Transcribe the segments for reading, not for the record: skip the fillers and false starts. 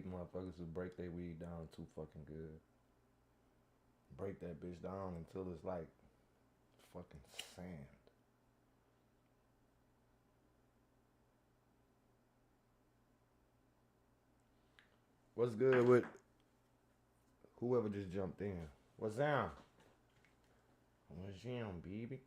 hate motherfuckers who break their weed down too fucking good. Break that bitch down until it's like fucking sand. What's good with whoever just jumped in? What's down? What's down, baby?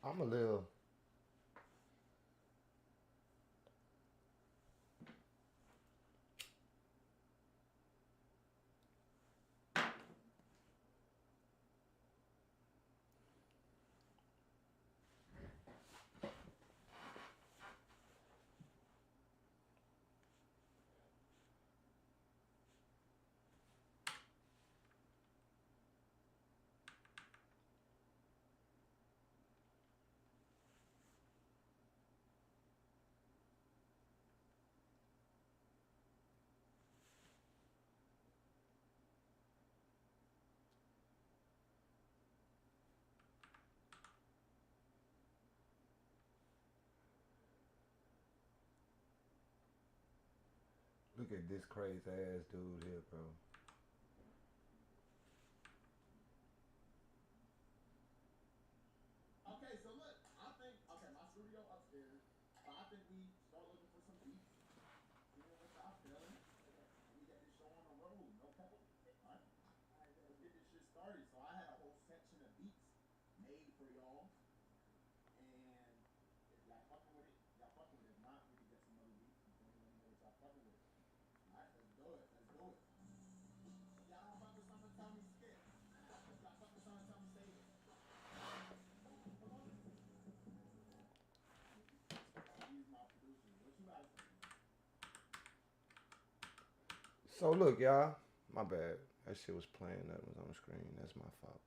I'm a little. Look at this crazy ass dude here, bro. So look, y'all. My bad. That shit was playing. That was on the screen. That's my fault.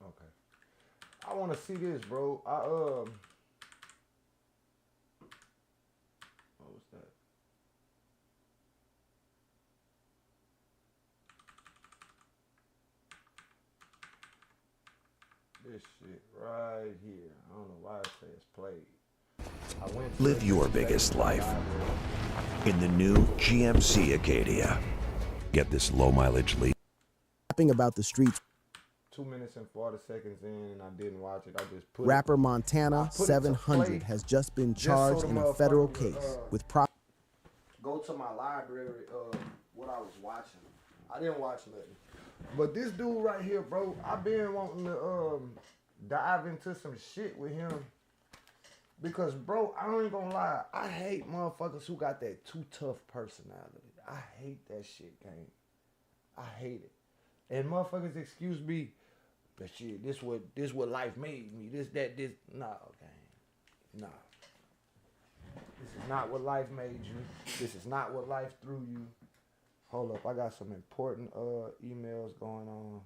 Okay. I want to see this, bro. What was that? This shit right here. I don't know why it says played. I went to Live it your just to biggest save my life library. in the new GMC Acadia. Get this low mileage lease. Rapping about the streets. 2 minutes and 40 seconds in, and I didn't watch it. I just put Rapper it. I Montana put it to 700 play has just been just so charged the in a federal motherfucker would case with go to my library. What I was watching. I didn't watch nothing. But this dude right here, bro, I've been wanting to dive into some shit with him. Because, bro, I ain't gonna lie. I hate motherfuckers who got that too tough personality. I hate that shit, gang. I hate it. And motherfuckers excuse me, but shit, this what life made me. This. Nah, gang. Nah. This is not what life made you. This is not what life threw you. Hold up, I got some important emails going on.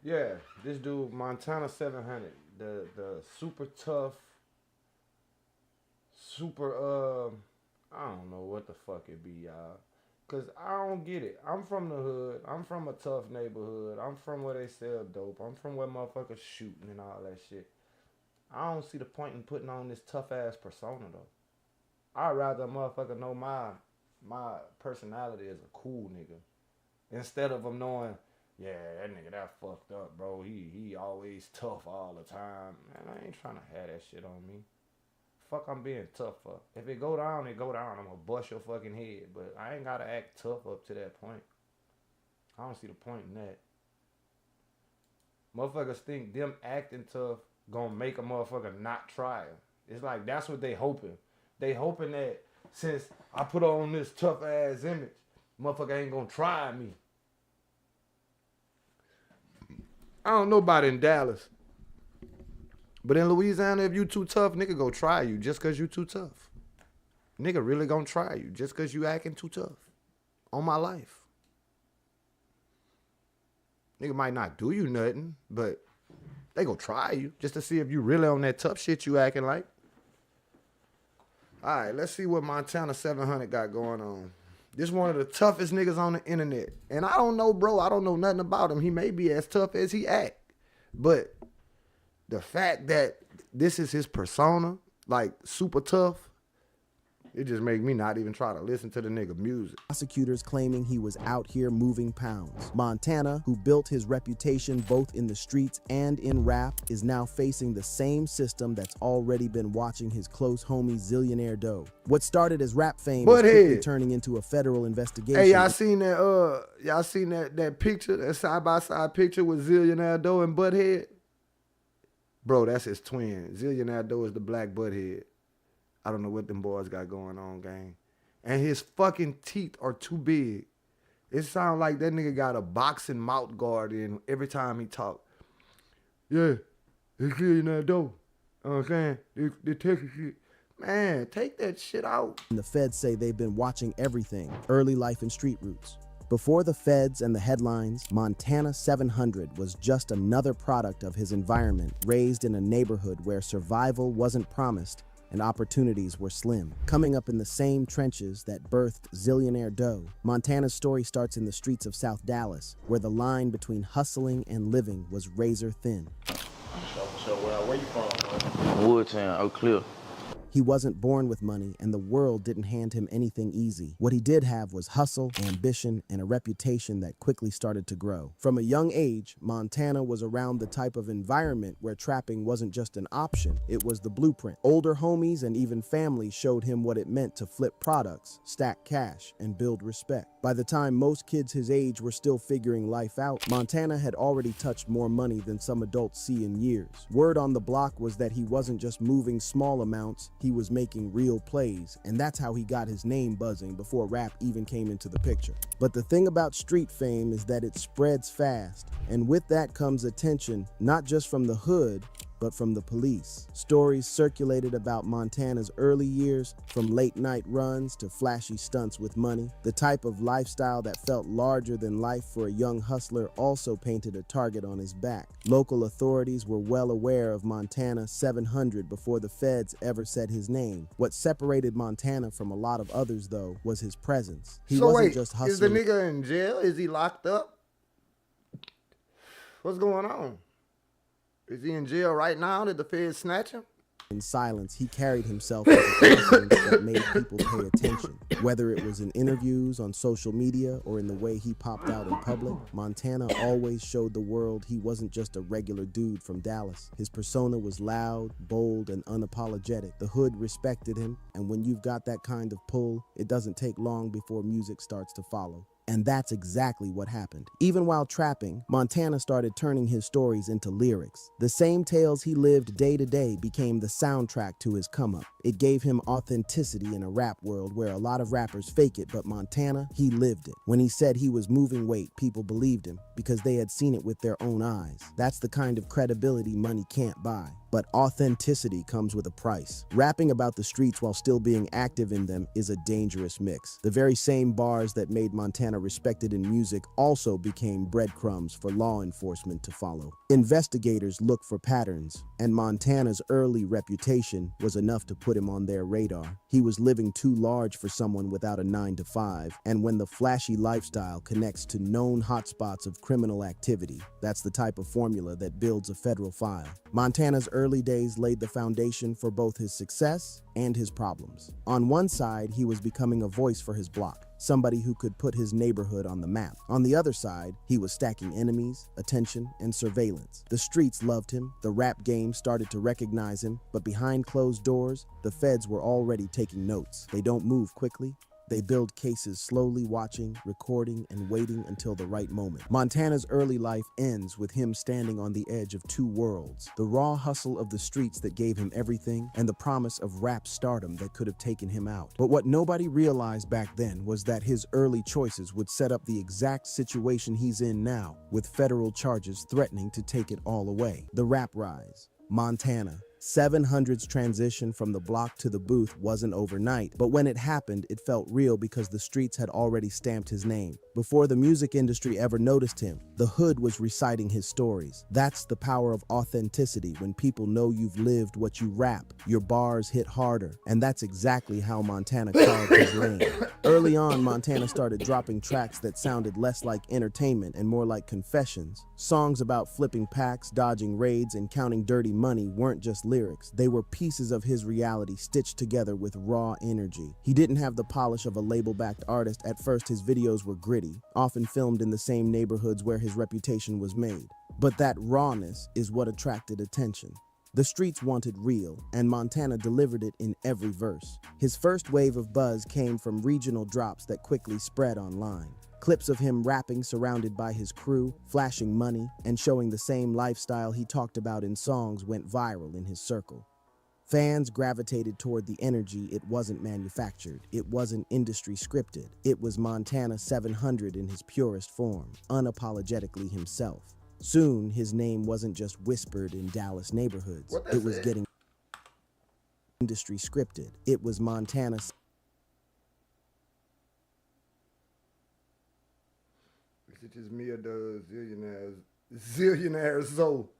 Yeah, this dude, Montana 700, the super tough, super, I don't know what the fuck it be, y'all. Cause I don't get it. I'm from the hood. I'm from a tough neighborhood. I'm from where they sell dope. I'm from where motherfuckers shooting and all that shit. I don't see the point in putting on this tough ass persona though. I'd rather a motherfucker know my personality as a cool nigga. Instead of them knowing, yeah, that nigga that fucked up, bro. He always tough all the time. Man, I ain't trying to have that shit on me. Fuck, I'm being tough for. If it go down, it go down. I'm gonna bust your fucking head. But I ain't gotta act tough up to that point. I don't see the point in that. Motherfuckers think them acting tough gonna make a motherfucker not try it. It's like that's what they hoping. They hoping that since I put on this tough ass image, motherfucker ain't gonna try me. I don't know about in Dallas. But in Louisiana, if you too tough, nigga go try you just cause you too tough. Nigga really gonna try you just cause you acting too tough. On my life. Nigga might not do you nothing, but they go try you just to see if you really on that tough shit you acting like. All right, let's see what Montana 700 got going on. This one of the toughest niggas on the internet. And I don't know, bro. I don't know nothing about him. He may be as tough as he act. But the fact that this is his persona, like super tough, it just make me not even try to listen to the nigga music. Prosecutors claiming he was out here moving pounds. Montana, who built his reputation both in the streets and in rap, is now facing the same system that's already been watching his close homie Zillionaire Doe. What started as rap fame is quickly turning into a federal investigation. Hey, y'all seen that that picture, that side-by-side picture with Zillionaire Doe and Butthead? Bro, that's his twin. Zillionaire Doe is the black Butthead. I don't know what them boys got going on, gang. And his fucking teeth are too big. It sounds like that nigga got a boxing mouth guard in every time he talk. Yeah, it's Zillionaire Doe. You know what I'm saying? They Texas shit. Man, take that shit out. And the feds say they've been watching everything, early life and street roots. Before the feds and the headlines, Montana 700 was just another product of his environment, raised in a neighborhood where survival wasn't promised and opportunities were slim. Coming up in the same trenches that birthed Zillionaire Doe, Montana's story starts in the streets of South Dallas, where the line between hustling and living was razor thin. So where you from? Woodtown, Oak Cliff. He wasn't born with money, and the world didn't hand him anything easy. What he did have was hustle, ambition, and a reputation that quickly started to grow. From a young age, Montana was around the type of environment where trapping wasn't just an option, it was the blueprint. Older homies and even family showed him what it meant to flip products, stack cash, and build respect. By the time most kids his age were still figuring life out, Montana had already touched more money than some adults see in years. Word on the block was that he wasn't just moving small amounts, he was making real plays, and that's how he got his name buzzing before rap even came into the picture. But the thing about street fame is that it spreads fast, and with that comes attention, not just from the hood, but from the police. Stories circulated about Montana's early years, from late night runs to flashy stunts with money. The type of lifestyle that felt larger than life for a young hustler also painted a target on his back. Local authorities were well aware of Montana 700 before the feds ever said his name. What separated Montana from a lot of others, though, was his presence. He wasn't just hustling. Is the nigga in jail? Is he locked up? What's going on? Is he in jail right now? Did the feds snatch him? In silence, he carried himself with a confidence that made people pay attention. Whether it was in interviews, on social media, or in the way he popped out in public, Montana always showed the world he wasn't just a regular dude from Dallas. His persona was loud, bold, and unapologetic. The hood respected him, and when you've got that kind of pull, it doesn't take long before music starts to follow. And that's exactly what happened. Even while trapping, Montana started turning his stories into lyrics. The same tales he lived day to day became the soundtrack to his come-up. It gave him authenticity in a rap world where a lot of rappers fake it, but Montana, he lived it. When he said he was moving weight, people believed him because they had seen it with their own eyes. That's the kind of credibility money can't buy. But authenticity comes with a price. Rapping about the streets while still being active in them is a dangerous mix. The very same bars that made Montana respected in music also became breadcrumbs for law enforcement to follow. Investigators look for patterns, and Montana's early reputation was enough to put him on their radar. He was living too large for someone without a 9-to-5, and when the flashy lifestyle connects to known hotspots of criminal activity, that's the type of formula that builds a federal file. Montana's early days laid the foundation for both his success and his problems. On one side, he was becoming a voice for his block, somebody who could put his neighborhood on the map. On the other side, he was stacking enemies, attention, and surveillance. The streets loved him, the rap game started to recognize him, but behind closed doors, the feds were already taking notes. They don't move quickly. They build cases slowly, watching, recording, and waiting until the right moment. Montana's early life ends with him standing on the edge of two worlds: the raw hustle of the streets that gave him everything, and the promise of rap stardom that could have taken him out. But what nobody realized back then was that his early choices would set up the exact situation he's in now, with federal charges threatening to take it all away. The rap rise. Montana. 700's transition from the block to the booth wasn't overnight, but when it happened, it felt real because the streets had already stamped his name. Before the music industry ever noticed him, the hood was reciting his stories. That's the power of authenticity. When people know you've lived what you rap, your bars hit harder, and that's exactly how Montana carved his lane. Early on, Montana started dropping tracks that sounded less like entertainment and more like confessions. Songs about flipping packs, dodging raids, and counting dirty money weren't just lyrics. They were pieces of his reality stitched together with raw energy. He didn't have the polish of a label-backed artist. At first, his videos were gritty, often filmed in the same neighborhoods where his reputation was made. But that rawness is what attracted attention. The streets wanted real, and Montana delivered it in every verse. His first wave of buzz came from regional drops that quickly spread online. Clips of him rapping surrounded by his crew, flashing money, and showing the same lifestyle he talked about in songs went viral in his circle. Fans gravitated toward the energy. It wasn't manufactured. It wasn't industry scripted. It was Montana 700 in his purest form, unapologetically himself. Soon, his name wasn't just whispered in Dallas neighborhoods. It was getting industry scripted. It was Montana. It's just me or the zillionaires so.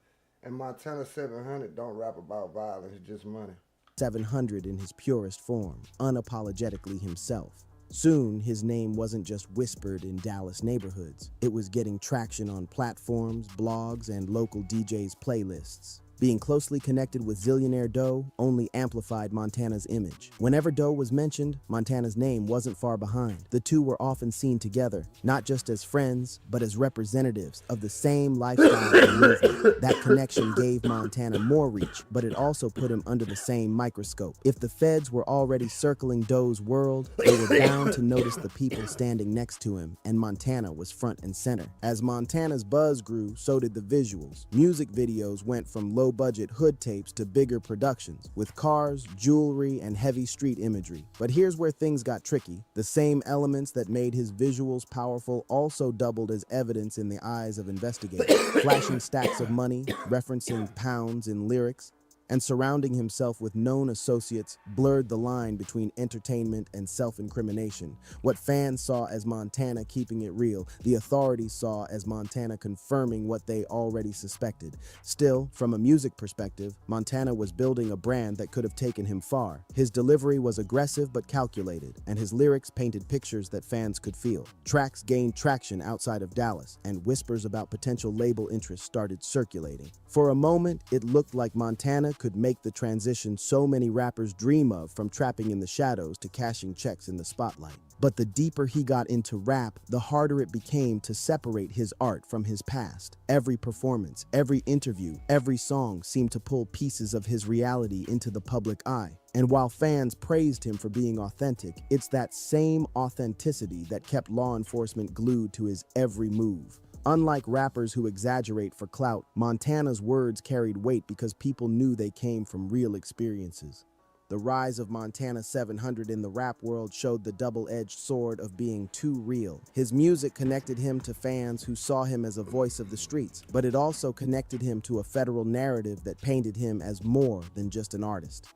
And Montana 700 don't rap about violence, it's just money. 700 in his purest form, unapologetically himself. Soon, his name wasn't just whispered in Dallas neighborhoods. It was getting traction on platforms, blogs, and local DJs' playlists. Being closely connected with Zillionaire Doe only amplified Montana's image. Whenever Doe was mentioned, Montana's name wasn't far behind. The two were often seen together, not just as friends, but as representatives of the same lifestyle and movement. That connection gave Montana more reach, but it also put him under the same microscope. If the feds were already circling Doe's world, they were bound to notice the people standing next to him, and Montana was front and center. As Montana's buzz grew, so did the visuals. Music videos went from low-budget hood tapes to bigger productions, with cars, jewelry, and heavy street imagery. But here's where things got tricky. The same elements that made his visuals powerful also doubled as evidence in the eyes of investigators. Flashing stacks of money, referencing pounds in lyrics, and surrounding himself with known associates blurred the line between entertainment and self-incrimination. What fans saw as Montana keeping it real, the authorities saw as Montana confirming what they already suspected. Still, from a music perspective, Montana was building a brand that could have taken him far. His delivery was aggressive but calculated, and his lyrics painted pictures that fans could feel. Tracks gained traction outside of Dallas, and whispers about potential label interest started circulating. For a moment, it looked like Montana could make the transition so many rappers dream of, from trapping in the shadows to cashing checks in the spotlight. But the deeper he got into rap, the harder it became to separate his art from his past. Every performance, every interview, every song seemed to pull pieces of his reality into the public eye. And while fans praised him for being authentic, it's that same authenticity that kept law enforcement glued to his every move. Unlike rappers who exaggerate for clout, Montana's words carried weight because people knew they came from real experiences. The rise of Montana 700 in the rap world showed the double-edged sword of being too real. His music connected him to fans who saw him as a voice of the streets, but it also connected him to a federal narrative that painted him as more than just an artist.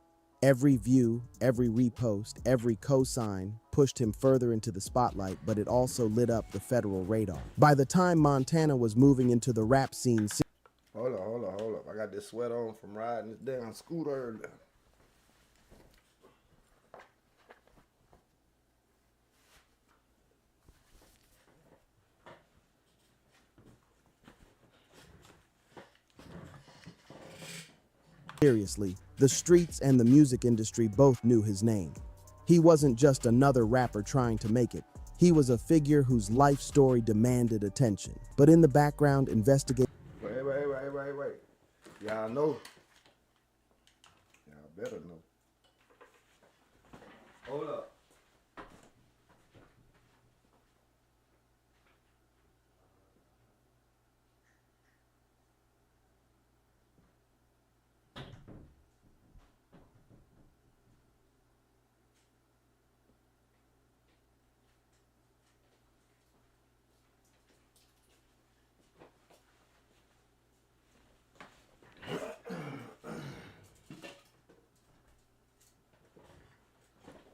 Every view, every repost, every cosign pushed him further into the spotlight, but it also lit up the federal radar. By the time Montana was moving into the rap scene, Hold up. I got this sweat on from riding this damn scooter earlier. seriously, the streets and the music industry both knew his name. He wasn't just another rapper trying to make it. He was a figure whose life story demanded attention. But in the background, investigators... Wait. Y'all know. Y'all better know. Hold up.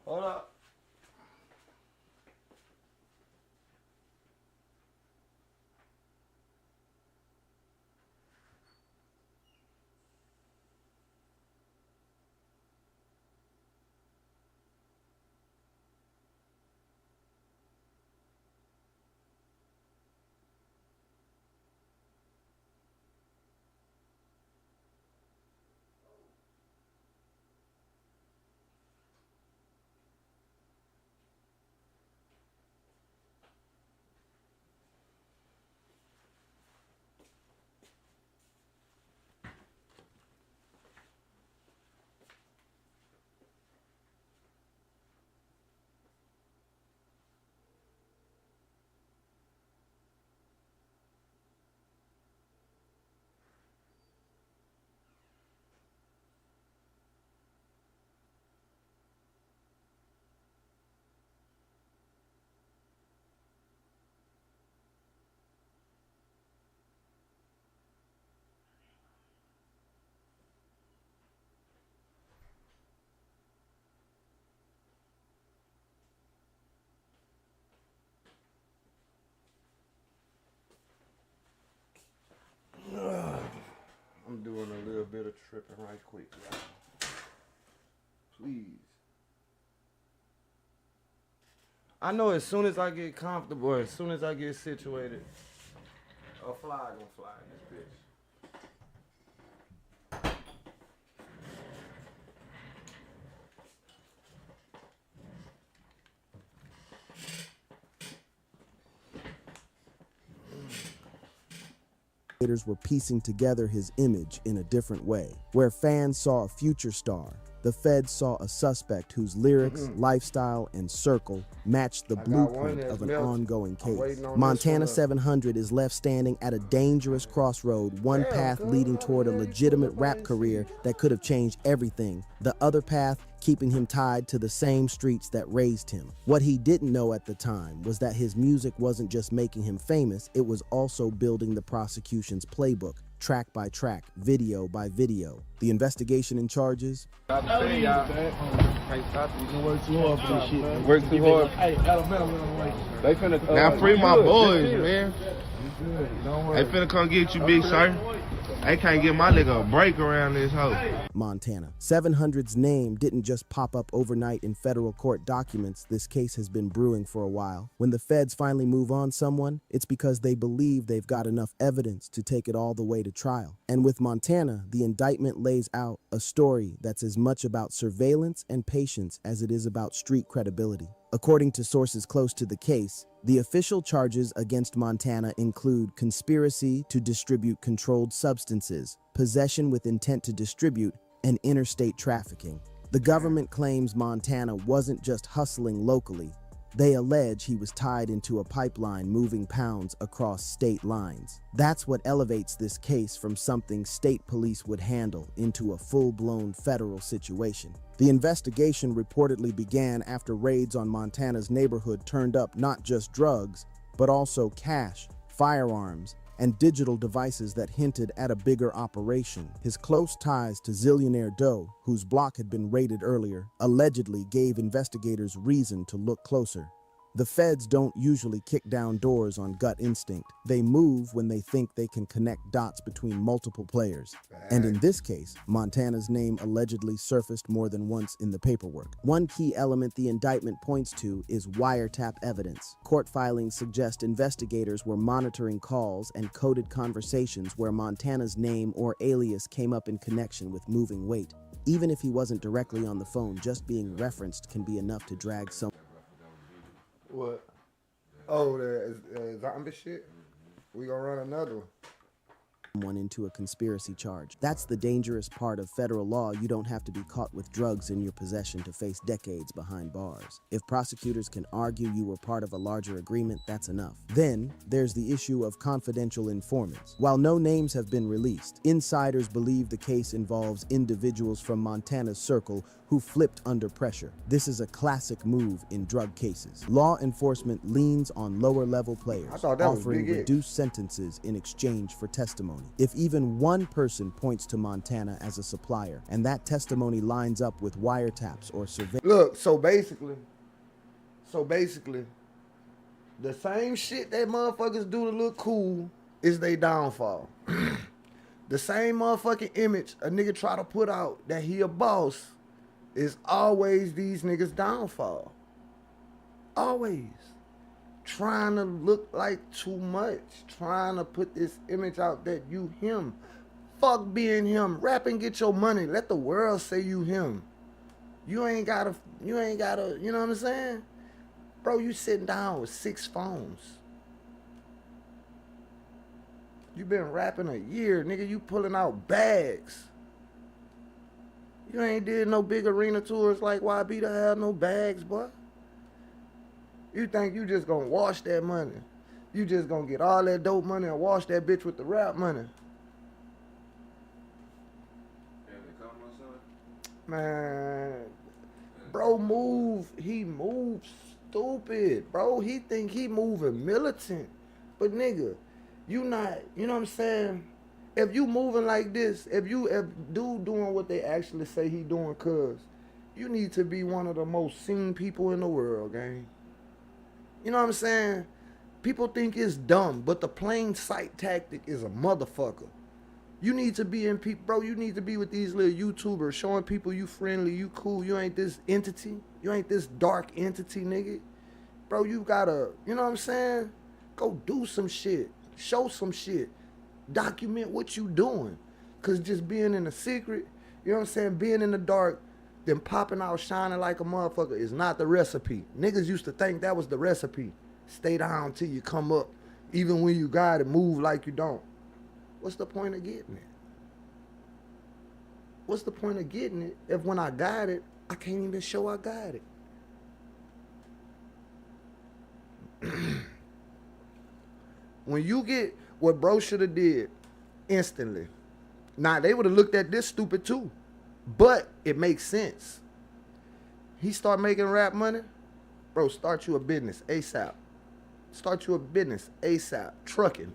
Hold up. I'm doing a little bit of tripping right quick, y'all. Please. I know as soon as I get comfortable, as soon as I get situated, a fly gonna fly in this bitch. were piecing together his image in a different way. Where fans saw a future star, the feds saw a suspect whose lyrics, lifestyle, and circle matched the blueprint of an ongoing case. Montana 700 is left standing at a dangerous crossroad, one path leading toward a legitimate rap career that could have changed everything, the other path keeping him tied to the same streets that raised him. What he didn't know at the time was that his music wasn't just making him famous, it was also building the prosecution's playbook, track by track, video by video. The investigation and charges. Work too hard. They finna now free my boys, man. They finna come get you, big sir. They can't get my nigga a break around this hoe. Montana. 700's name didn't just pop up overnight in federal court documents. This case has been brewing for a while. When the feds finally move on someone, it's because they believe they've got enough evidence to take it all the way to trial. And with Montana, the indictment lays out a story that's as much about surveillance and patience as it is about street credibility. According to sources close to the case, the official charges against Montana include conspiracy to distribute controlled substances, possession with intent to distribute, and interstate trafficking. The government claims Montana wasn't just hustling locally. They allege he was tied into a pipeline moving pounds across state lines. That's what elevates this case from something state police would handle into a full-blown federal situation. The investigation reportedly began after raids on Montana's neighborhood turned up not just drugs, but also cash, firearms, and digital devices that hinted at a bigger operation. His close ties to Zillionaire Doe, whose block had been raided earlier, allegedly gave investigators reason to look closer. The feds don't usually kick down doors on gut instinct. They move when they think they can connect dots between multiple players. And in this case, Montana's name allegedly surfaced more than once in the paperwork. One key element the indictment points to is wiretap evidence. Court filings suggest investigators were monitoring calls and coded conversations where Montana's name or alias came up in connection with moving weight. Even if he wasn't directly on the phone, just being referenced can be enough to drag someone. What? Oh, the zombie shit? We gonna run another one. Into a conspiracy charge. That's the dangerous part of federal law. You don't have to be caught with drugs in your possession to face decades behind bars. If prosecutors can argue you were part of a larger agreement, that's enough. Then, there's the issue of confidential informants. While no names have been released, insiders believe the case involves individuals from Montana's circle who flipped under pressure. This is a classic move in drug cases. Law enforcement leans on lower-level players, offering reduced sentences in exchange for testimony. If even one person points to Montana as a supplier, and that testimony lines up with wiretaps or surveillance. Look, so basically, the same shit that motherfuckers do to look cool is they downfall. The same motherfucking image a nigga try to put out that he a boss is always these niggas' downfall. Always. Trying to look like too much. Trying to put this image out that you him. Fuck being him. Rap and get your money. Let the world say you him. You ain't gotta, you know what I'm saying? Bro, you sitting down with 6 phones. You been rapping a year, nigga. You pulling out bags. You ain't did no big arena tours like YB to have no bags, boy. You think you just gonna wash that money. You just gonna get all that dope money and wash that bitch with the rap money. Man, bro he moves stupid, bro. He think he moving militant. But nigga, you not, you know what I'm saying? If you moving like this, if dude doing what they actually say he doing, cuz you need to be one of the most seen people in the world, gang. You know what I'm saying? People think it's dumb, but the plain sight tactic is a motherfucker. You need to be in people, bro. You need to be with these little YouTubers, showing people you friendly, you cool. You ain't this entity. You ain't this dark entity, nigga. Bro, you gotta, you know what I'm saying? Go do some shit. Show some shit. Document what you doing. Cause just being in the secret, you know what I'm saying? Being in the dark, then popping out shining like a motherfucker is not the recipe. Niggas used to think that was the recipe. Stay down till you come up. Even when you got it, move like you don't. What's the point of getting it? What's the point of getting it if when I got it, I can't even show I got it? When you get what bro should have did instantly, now they would have looked at this stupid too, but it makes sense. He start making rap money, bro, start you a business ASAP. Start you a business ASAP, trucking.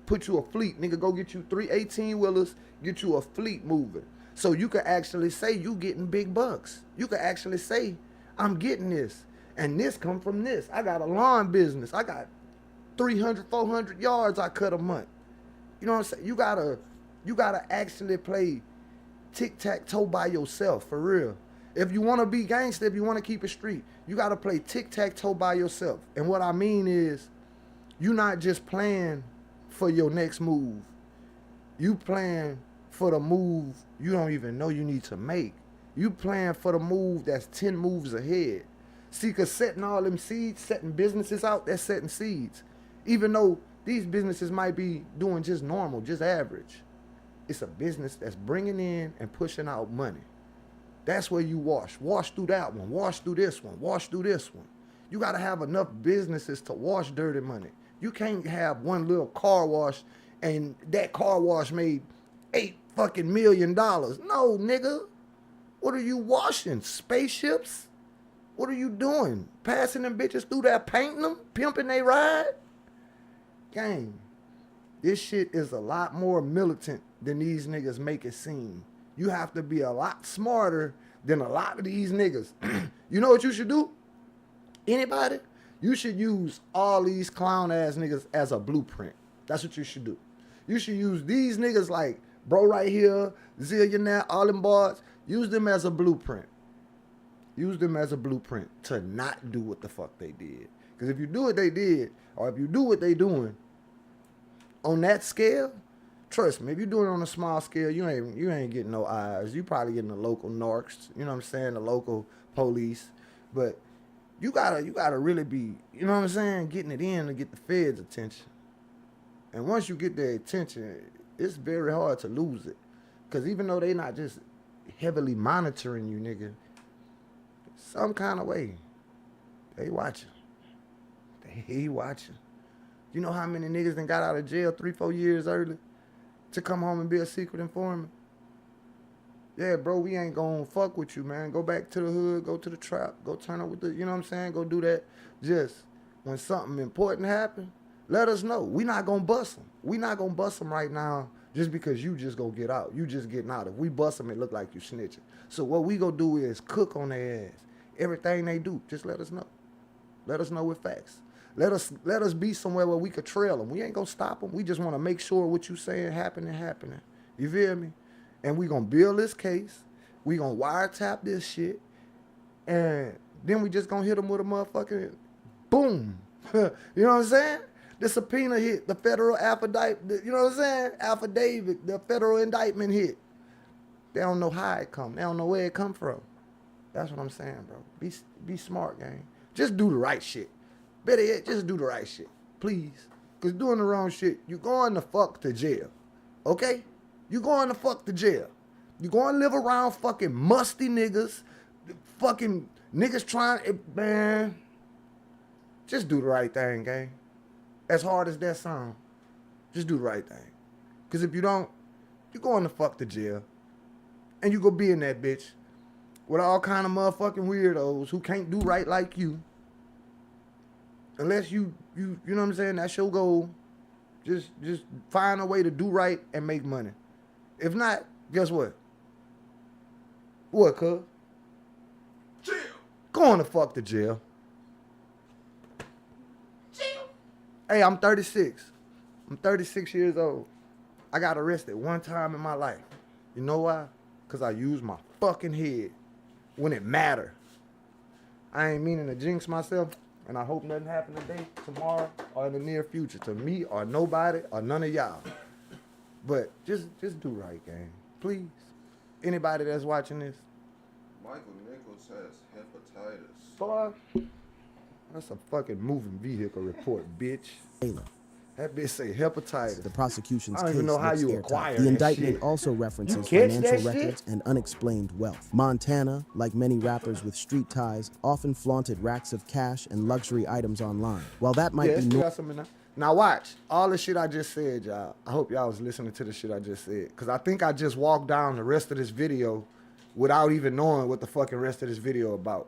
Put you a fleet, nigga, go get you 3 18-wheelers, get you a fleet moving. So you could actually say you getting big bucks. You could actually say, I'm getting this. And this come from this. I got a lawn business. I got 300, 400 yards I cut a month. You know what I'm saying? You gotta actually play tic-tac-toe by yourself, for real. If you wanna be gangster, if you wanna keep it street, you gotta play tic-tac-toe by yourself. And what I mean is, you not just playing for your next move. You playing for the move you don't even know you need to make. You playing for the move that's 10 moves ahead. See, cause setting all them seeds, setting businesses out, that's setting seeds. Even though these businesses might be doing just normal, just average. It's a business that's bringing in and pushing out money. That's where you wash. Wash through that one, wash through this one, wash through this one. You gotta have enough businesses to wash dirty money. You can't have one little car wash and that car wash made $8 fucking million. No, nigga. What are you washing? Spaceships? What are you doing? Passing them bitches through there, painting them, pimping they ride? Gang, this shit is a lot more militant than these niggas make it seem. You have to be a lot smarter than a lot of these niggas. You know what you should do? Anybody? You should use all these clown ass niggas as a blueprint. That's what you should do. You should use these niggas like bro right here, Zillionaire, all them boys. Use them as a blueprint. Use them as a blueprint to not do what the fuck they did. Because if you do what they did, or if you do what they doing on that scale, trust me, if you're doing it on a small scale, you ain't getting no eyes. You probably getting the local narcs, you know what I'm saying, the local police. But you gotta really be, you know what I'm saying, getting it in to get the feds' attention. And once you get their attention, it's very hard to lose it. Because even though they not just heavily monitoring you, nigga, some kind of way, they watching. They watching. You know how many niggas done got out of jail 3-4 years early to come home and be a secret informant? Yeah, bro, we ain't gonna fuck with you, man. Go back to the hood, go to the trap, go turn up with the, you know what I'm saying? Go do that. Just when something important happen, let us know. We not gonna bust them. We not gonna bust them right now just because you just gonna get out. You just getting out. If we bust them, it look like you snitching. So what we gonna do is cook on their ass. Everything they do, just let us know. Let us know with facts. Let us be somewhere where we could trail them. We ain't gonna stop them. We just want to make sure what you saying happening. You feel me? And we gonna build this case. We gonna wiretap this shit. And then we just gonna hit them with a motherfucking boom. You know what I'm saying? The subpoena hit, the federal affidavit, you know what I'm saying? Affidavit, the federal indictment hit. They don't know how it come. They don't know where it come from. That's what I'm saying, bro. Be smart, gang. Just do the right shit. Better yet, just do the right shit. Please. Because doing the wrong shit, you're going to fuck to jail. Okay? You're going to fuck to jail. You're going to live around fucking musty niggas. Fucking niggas trying, man. Just do the right thing, gang. As hard as that sound, just do the right thing. Because if you don't, you're going to fuck to jail. And you go be in that bitch with all kind of motherfucking weirdos who can't do right like you. Unless you know what I'm saying, that's your goal. Just find a way to do right and make money. If not, guess what? What, cuz? Jail. Going to fuck to jail. Jail. Hey, I'm 36. I'm 36 years old. I got arrested one time in my life. You know why? Because I used my fucking head when it mattered. I ain't meaning to jinx myself, and I hope nothing happen today, tomorrow, or in the near future to me or nobody or none of y'all. But just do right, gang. Please. Anybody that's watching this. Michael Nichols has hepatitis. Boy, that's a fucking moving vehicle report, bitch. That bitch say hepatitis. The prosecution's I don't case even know how looks you airtight. acquire The that indictment shit. also references You catch financial that records shit? and unexplained wealth. Montana, like many rappers with street ties, often flaunted racks of cash and luxury items online. While that might be got some in there. Now watch, all the shit I just said, y'all. I hope y'all was listening to the shit I just said. Because I think I just walked down the rest of this video without even knowing what the fucking rest of this video about.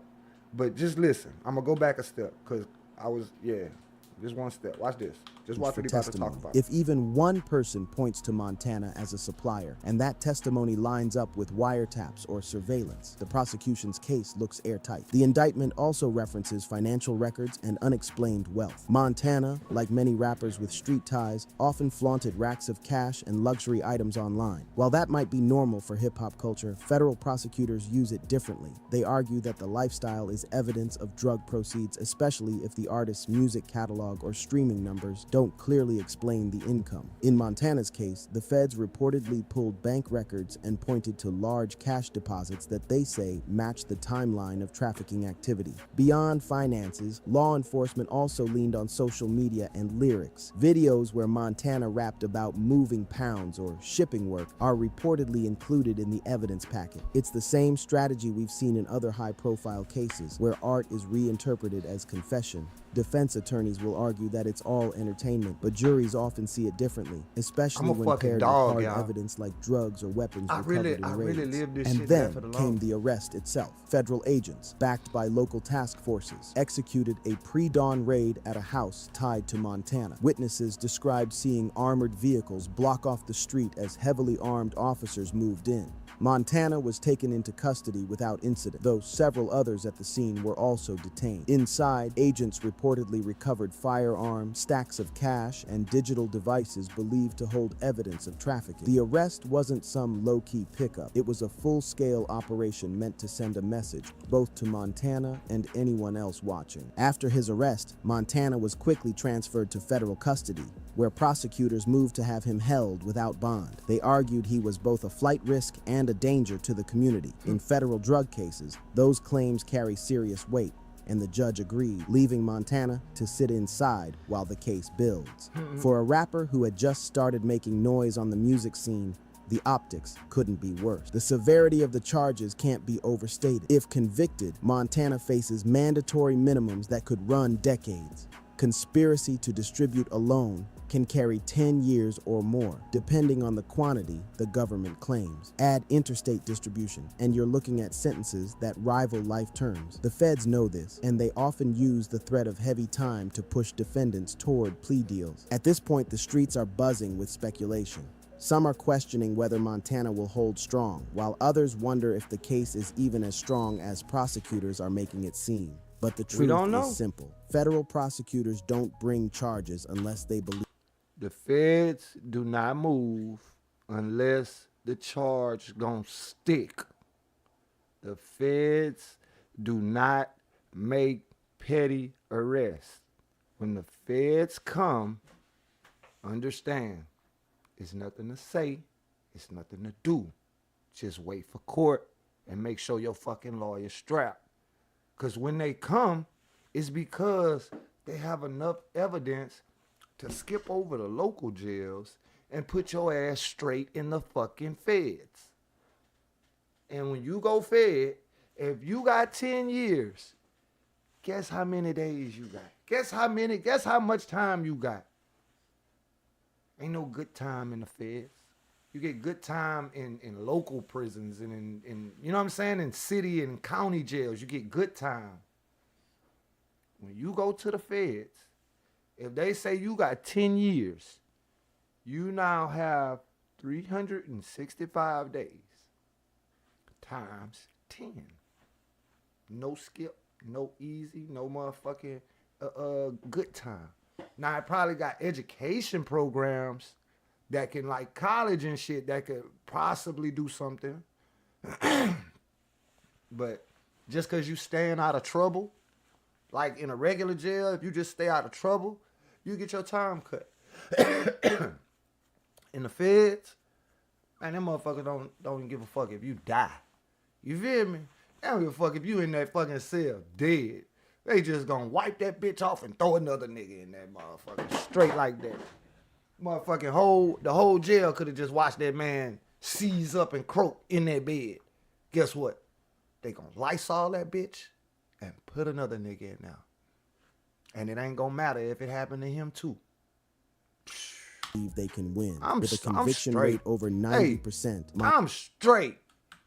But just listen. I'm going to go back a step. Because I was, just one step. Watch this. Just watch for what he about to testimony. talk about. If even one person points to Montana as a supplier, and that testimony lines up with wiretaps or surveillance, the prosecution's case looks airtight. The indictment also references financial records and unexplained wealth. Montana, like many rappers with street ties, often flaunted racks of cash and luxury items online. While that might be normal for hip-hop culture, federal prosecutors use it differently. They argue that the lifestyle is evidence of drug proceeds, especially if the artist's music catalog catalog or streaming numbers don't clearly explain the income. In Montana's case, the feds reportedly pulled bank records and pointed to large cash deposits that they say match the timeline of trafficking activity. Beyond finances, law enforcement also leaned on social media and lyrics. Videos where Montana rapped about moving pounds or shipping work are reportedly included in the evidence packet. It's the same strategy we've seen in other high-profile cases where art is reinterpreted as confession. Defense attorneys will argue that it's all entertainment, but juries often see it differently, especially when paired with hard evidence like drugs or weapons recovered in raids. And then came the arrest itself. Federal agents, backed by local task forces, executed a pre-dawn raid at a house tied to Montana. Witnesses described seeing armored vehicles block off the street as heavily armed officers moved in. Montana was taken into custody without incident, though several others at the scene were also detained. Inside, agents reportedly recovered firearms, stacks of cash, and digital devices believed to hold evidence of trafficking. The arrest wasn't some low-key pickup. It was a full-scale operation meant to send a message, both to Montana and anyone else watching. After his arrest, Montana was quickly transferred to federal custody, where prosecutors moved to have him held without bond. They argued he was both a flight risk and a danger to the community. In federal drug cases, those claims carry serious weight, and the judge agreed, leaving Montana to sit inside while the case builds. For a rapper who had just started making noise on the music scene, the optics couldn't be worse. The severity of the charges can't be overstated. If convicted, Montana faces mandatory minimums that could run decades. Conspiracy to distribute alone can carry 10 years or more, depending on the quantity the government claims. Add interstate distribution, and you're looking at sentences that rival life terms. The feds know this, and they often use the threat of heavy time to push defendants toward plea deals. At this point, the streets are buzzing with speculation. Some are questioning whether Montana will hold strong, while others wonder if the case is even as strong as prosecutors are making it seem. But the truth is simple. Federal prosecutors don't bring charges unless they believe. The feds do not move unless the charge gonna stick. The feds do not make petty arrests. When the feds come, understand, it's nothing to say, it's nothing to do. Just wait for court and make sure your fucking lawyer's strapped. Because when they come, it's because they have enough evidence to skip over the local jails and put your ass straight in the fucking feds. And when you go fed, if you got 10 years, guess how many days you got? Guess how much time you got? Ain't no good time in the feds. You get good time in local prisons and in you know what I'm saying, in city and county jails, you get good time. When you go to the feds, if they say you got 10 years, you now have 365 days times 10. No skip, no easy, no motherfucking good time. Now, I probably got education programs that can, like college and shit, that could possibly do something. But just because you staying out of trouble, like in a regular jail, if you just stay out of trouble, you get your time cut. In the feds, man, them motherfuckers don't even give a fuck if you die. You feel me? They don't give a fuck if you in that fucking cell dead. They just gonna wipe that bitch off and throw another nigga in that motherfucker straight like that. Motherfucking the whole jail could have just watched that man seize up and croak in that bed. Guess what? They gonna Lysol that bitch and put another nigga in now. And it ain't gonna matter if it happened to him too. They can win with a conviction rate over 90%. I'm straight.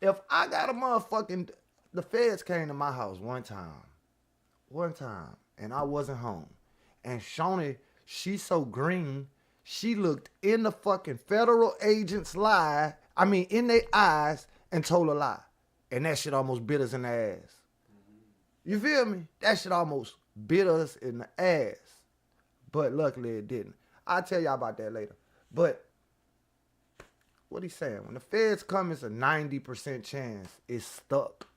If I got a motherfucking, the feds came to my house one time, and I wasn't home. And Shawnee, she's so green, she looked in the fucking federal agent's in their eyes and told a lie. And that shit almost bit us in the ass. You feel me? That shit almost bit us in the ass. But luckily it didn't. I'll tell y'all about that later. But what he's saying, when the feds come, it's a 90% chance it's stuck.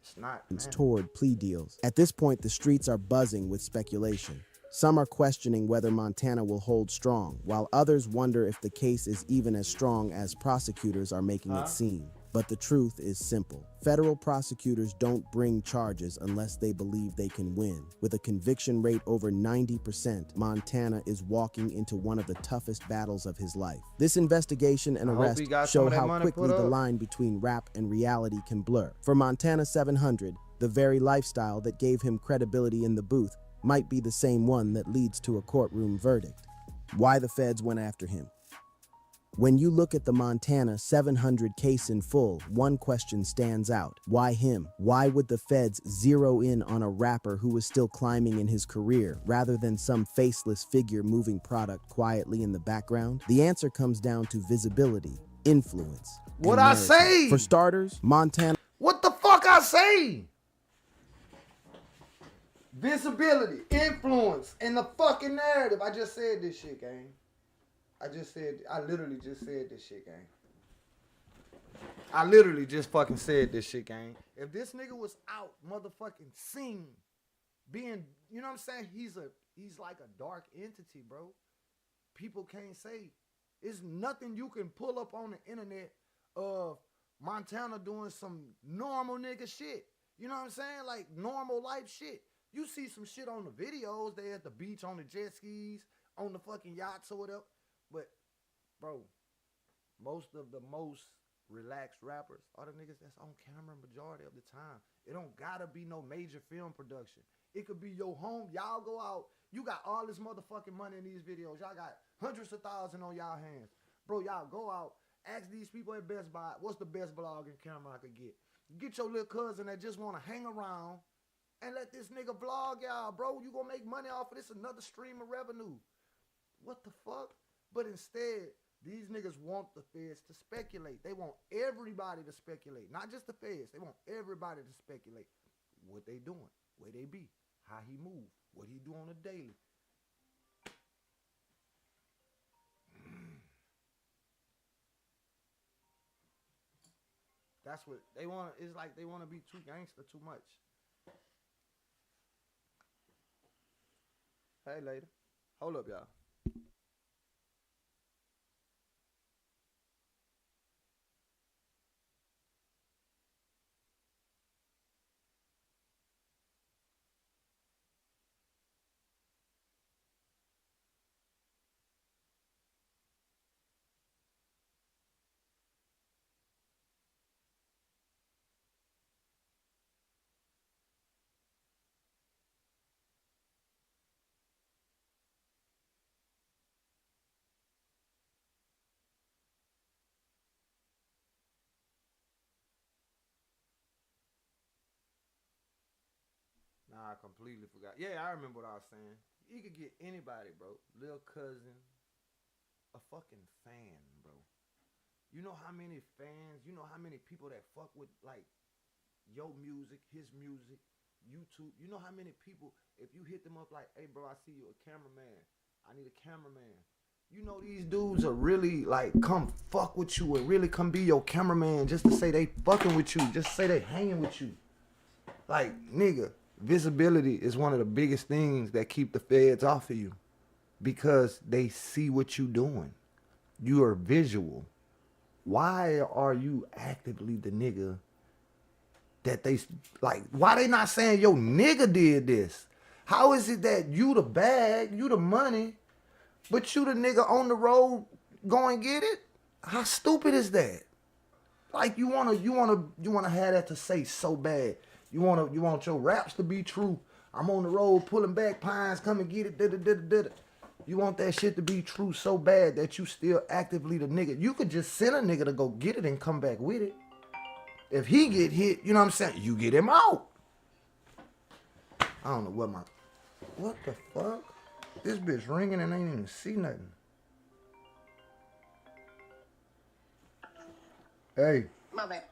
It's not, man. Toward plea deals. At this point, the streets are buzzing with speculation. Some are questioning whether Montana will hold strong, while others wonder if the case is even as strong as prosecutors are making it seem. But the truth is simple. Federal prosecutors don't bring charges unless they believe they can win. With a conviction rate over 90%, Montana is walking into one of the toughest battles of his life. This investigation and arrest show how quickly the line between rap and reality can blur. For Montana 700, the very lifestyle that gave him credibility in the booth might be the same one that leads to a courtroom verdict. Why the feds went after him? When you look at the Montana 700 case in full, one question stands out. Why him? Why would the feds zero in on a rapper who was still climbing in his career, rather than some faceless figure moving product quietly in the background? The answer comes down to visibility, influence, What and I narrative. say? For starters, Montana... What the fuck I say? Visibility, influence, and the fucking narrative. I just said this shit, gang. I literally just said this shit, gang. I literally just fucking said this shit, gang. If this nigga was out motherfucking seen, being, you know what I'm saying? He's like a dark entity, bro. People can't say. It's nothing you can pull up on the internet of Montana doing some normal nigga shit. You know what I'm saying? Like normal life shit. You see some shit on the videos. They at the beach on the jet skis, on the fucking yachts or whatever. But, bro, most of the most relaxed rappers are the niggas that's on camera majority of the time. It don't gotta be no major film production. It could be your home. Y'all go out. You got all this motherfucking money in these videos. Y'all got hundreds of thousands on y'all hands. Bro, y'all go out. Ask these people at Best Buy, what's the best vlogging camera I could get? Get your little cousin that just want to hang around and let this nigga vlog y'all, bro. You gonna make money off of this, another stream of revenue. What the fuck? But instead, these niggas want the feds to speculate. They want everybody to speculate. Not just the feds. They want everybody to speculate. What they doing, where they be, how he move, what he do on a daily. That's what they want. It's like they want to be too gangster too much. Hey, lady. Hold up, y'all. Nah, I completely forgot. Yeah, I remember what I was saying. You could get anybody, bro. Lil cousin, a fucking fan, bro. You know how many fans, you know how many people that fuck with like your music, his music, YouTube. You know how many people, if you hit them up like, hey bro, I see you a cameraman. I need a cameraman. You know these dudes are really like come fuck with you and really come be your cameraman just to say they fucking with you, just say they hanging with you. Like, nigga, visibility is one of the biggest things that keep the feds off of you because they see what you doing. You are visual. Why are you actively the nigga that they, like, why they not saying, yo, nigga did this? How is it that you the bag, you the money, but you the nigga on the road go and get it? How stupid is that? Like you wanna have that to say so bad. You want your raps to be true. I'm on the road pulling back pines, come and get it. Da-da-da-da-da. You want that shit to be true so bad that you still actively the nigga. You could just send a nigga to go get it and come back with it. If he get hit, you know what I'm saying? You get him out. I don't know what the fuck? This bitch ringing and I ain't even see nothing. Hey. My bad.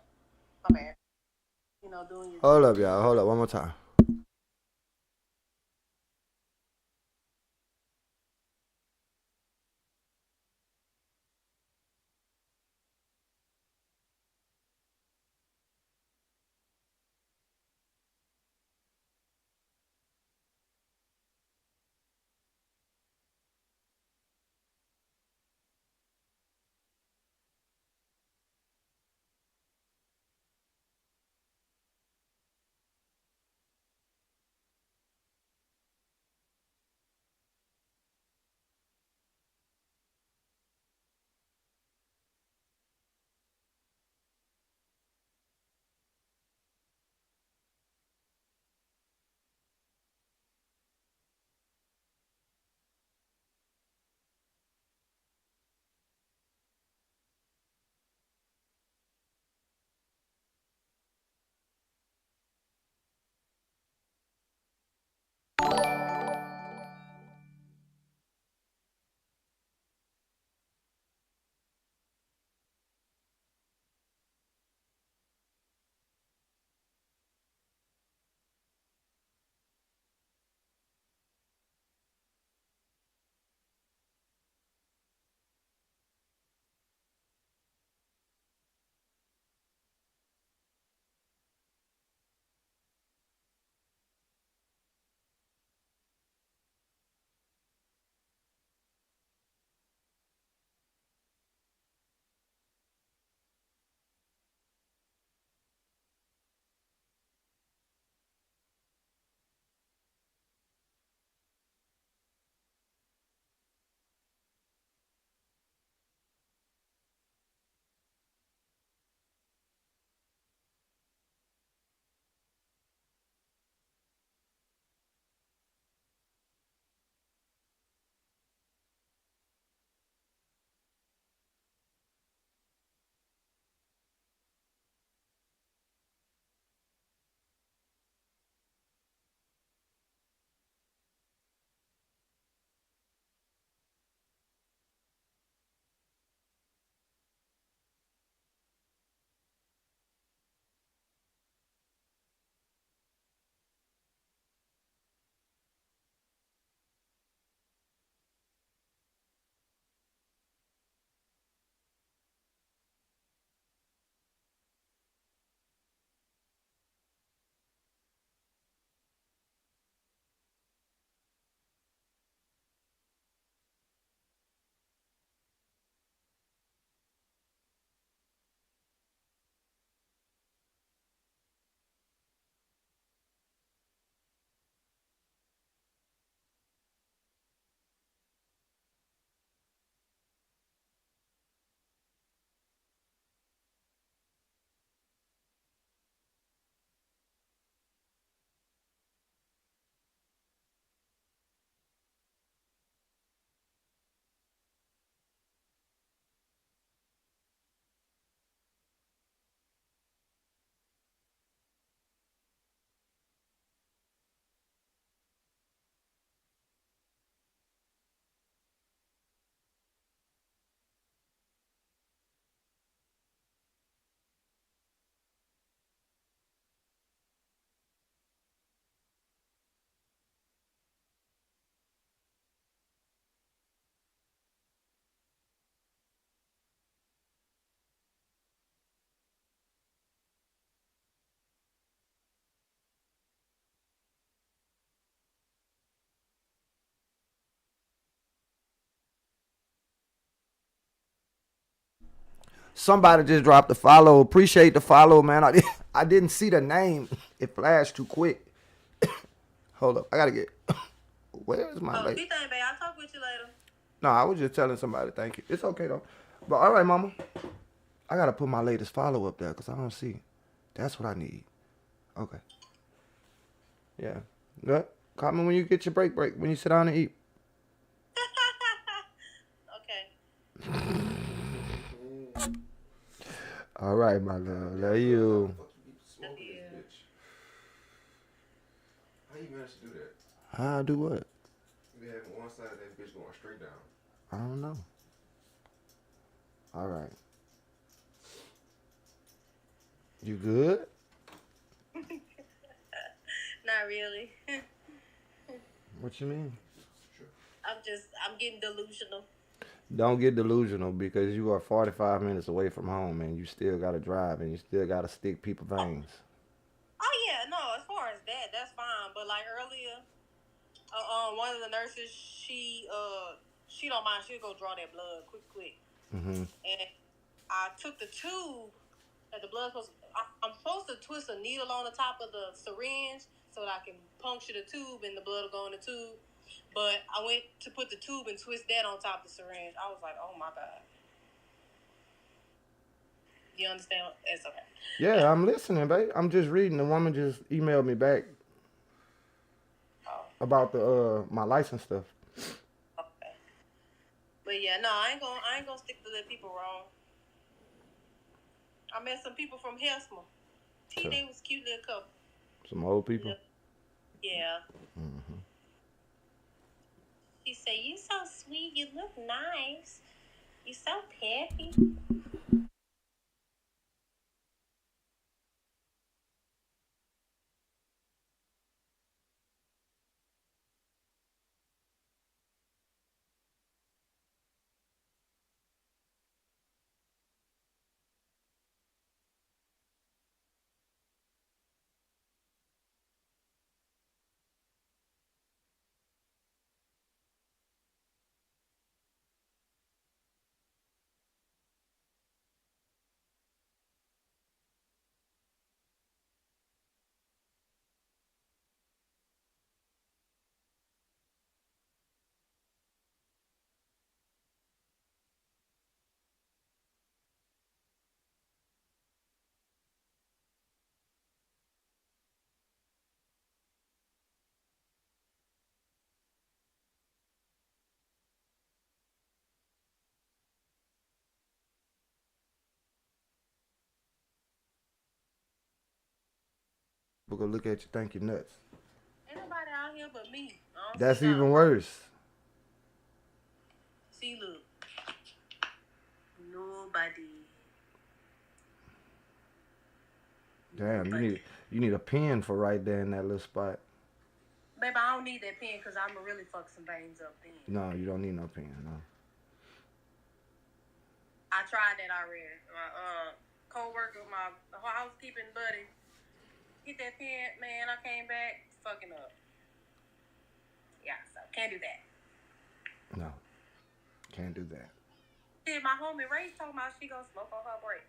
You know, doing your... Hold up, y'all. Hold up. One more time. Somebody just dropped the follow. Appreciate the follow, man. I didn't see the name. It flashed too quick. Hold up. I gotta get. Where is my Oh, lady? be thing, babe. I'll talk with you later. No, I was just telling somebody thank you. It's okay though. But all right, mama. I gotta put my latest follow up there because I don't see it. That's what I need. Okay. Yeah. Yeah. Call me when you get your break. When you sit down and eat. Okay. All right, my love. Love you. Yeah. How you managed to do that? How I do what? You have one side of that bitch going straight down. I don't know. All right. You good? Not really. What you mean? I'm getting delusional. Don't get delusional because you are 45 minutes away from home and you still got to drive and you still got to stick people veins. Oh yeah, no. As far as that, that's fine. But like earlier, one of the nurses, she don't mind. She'll go draw that blood quick. Mm-hmm. And I took the tube that the blood supposed. I'm supposed to twist a needle on the top of the syringe so that I can puncture the tube and the blood will go in the tube. But I went to put the tube and twist that on top of the syringe. I was like, oh my God. You understand? It's okay. Yeah, I'm listening, babe. I'm just reading. The woman just emailed me back about the my license stuff. Okay. But yeah, no, I ain't gonna stick to let people wrong. I met some people from Hesma. Sure. They was cute little couple. Some old people. Yeah. Mm-hmm. She said, "You so sweet. You look nice. You so peppy." We're gonna look at you, think you're nuts. Ain't nobody out here but me. That's even worse. See, look. Nobody. Damn, you need a pen for right there in that little spot. Baby, I don't need that pen because I'm going to really fuck some veins up then. No, you don't need no pen, no. I tried that already. My co-worker, my housekeeping buddy, get that pen, man, I came back fucking up. Yeah, so can't do that. No, can't do that. Did my homie Ray told me she gonna smoke on her break.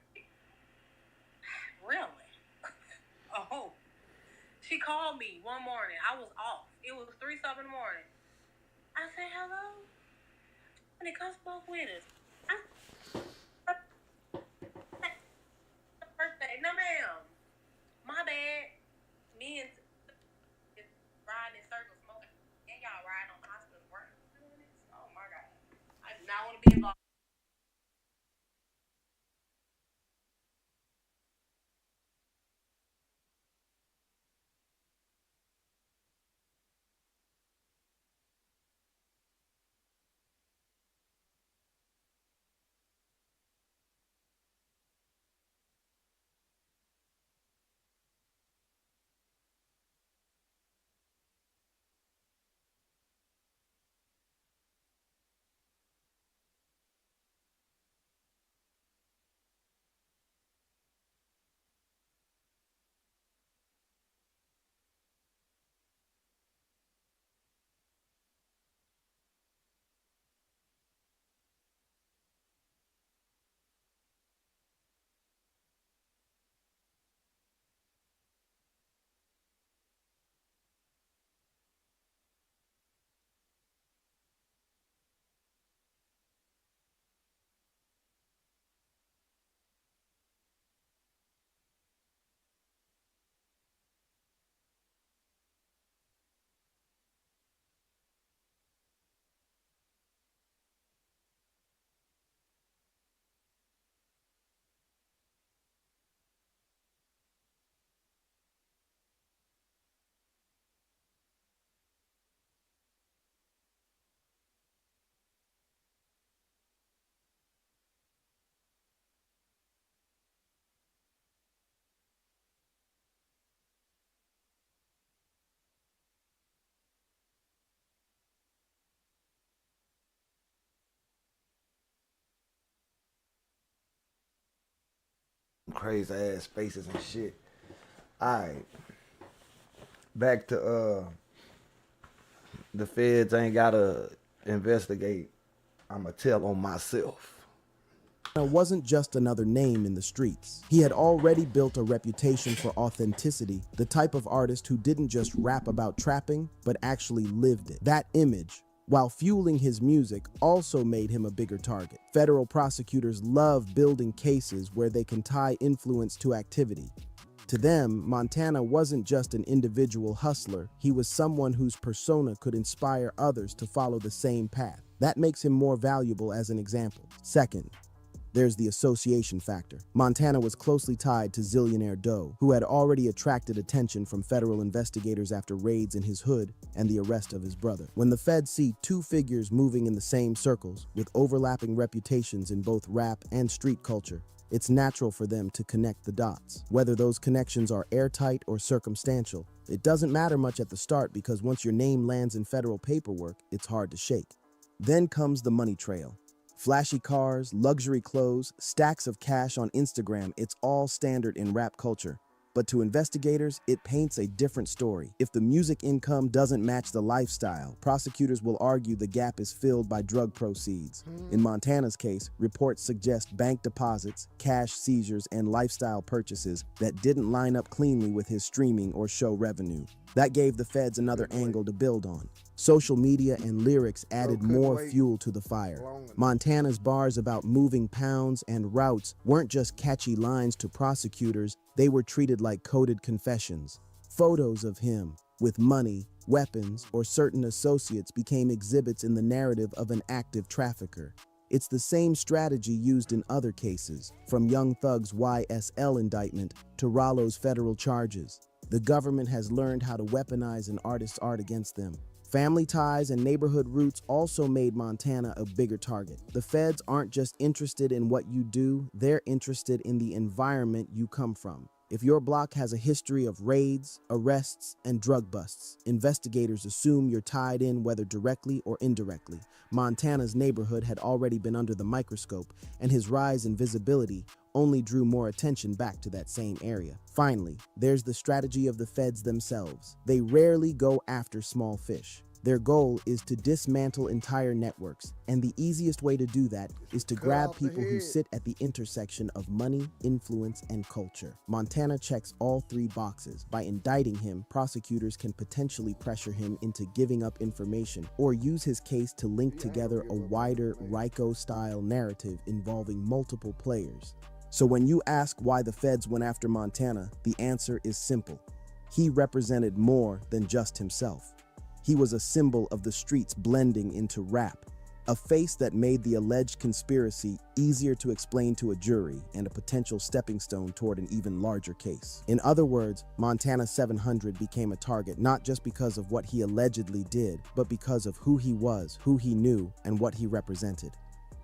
Really? Oh. She called me one morning. I was off. It was 3-something in the morning. I said, hello? And come smoke with us. Birthday. No, ma'am. My bad. Me and riding in circles smoking. And y'all riding on the hospital work. Oh, my God. I do not want to be involved. crazy ass faces and shit. Alright. Back to the feds ain't gotta investigate. I'ma tell on myself. Wasn't just another name in the streets. He had already built a reputation for authenticity, the type of artist who didn't just rap about trapping, but actually lived it. That image, while fueling his music, also made him a bigger target. Federal prosecutors love building cases where they can tie influence to activity. To them, Montana wasn't just an individual hustler, he was someone whose persona could inspire others to follow the same path. That makes him more valuable as an example. Second, there's the association factor. Montana was closely tied to Zillionaire Doe, who had already attracted attention from federal investigators after raids in his hood and the arrest of his brother. When the feds see two figures moving in the same circles, with overlapping reputations in both rap and street culture, it's natural for them to connect the dots. Whether those connections are airtight or circumstantial, it doesn't matter much at the start because once your name lands in federal paperwork, it's hard to shake. Then comes the money trail. Flashy cars, luxury clothes, stacks of cash on Instagram, it's all standard in rap culture. But to investigators, it paints a different story. If the music income doesn't match the lifestyle, prosecutors will argue the gap is filled by drug proceeds. In Montana's case, reports suggest bank deposits, cash seizures, and lifestyle purchases that didn't line up cleanly with his streaming or show revenue. That gave the feds another angle to build on. Social media and lyrics added more fuel to the fire. Montana's bars about moving pounds and routes weren't just catchy lines to prosecutors, they were treated like coded confessions. Photos of him, with money, weapons, or certain associates became exhibits in the narrative of an active trafficker. It's the same strategy used in other cases, from Young Thug's YSL indictment to Rollo's federal charges. The government has learned how to weaponize an artist's art against them. Family ties and neighborhood roots also made Montana a bigger target. The feds aren't just interested in what you do, they're interested in the environment you come from. If your block has a history of raids, arrests, and drug busts, investigators assume you're tied in whether directly or indirectly. Montana's neighborhood had already been under the microscope, and his rise in visibility only drew more attention back to that same area. Finally, there's the strategy of the feds themselves. They rarely go after small fish. Their goal is to dismantle entire networks, and the easiest way to do that is to grab people who sit at the intersection of money, influence, and culture. Montana checks all three boxes. By indicting him, prosecutors can potentially pressure him into giving up information or use his case to link together a wider RICO-style narrative involving multiple players. So when you ask why the feds went after Montana, the answer is simple. He represented more than just himself. He was a symbol of the streets blending into rap, a face that made the alleged conspiracy easier to explain to a jury and a potential stepping stone toward an even larger case. In other words, Montana 700 became a target not just because of what he allegedly did, but because of who he was, who he knew, and what he represented.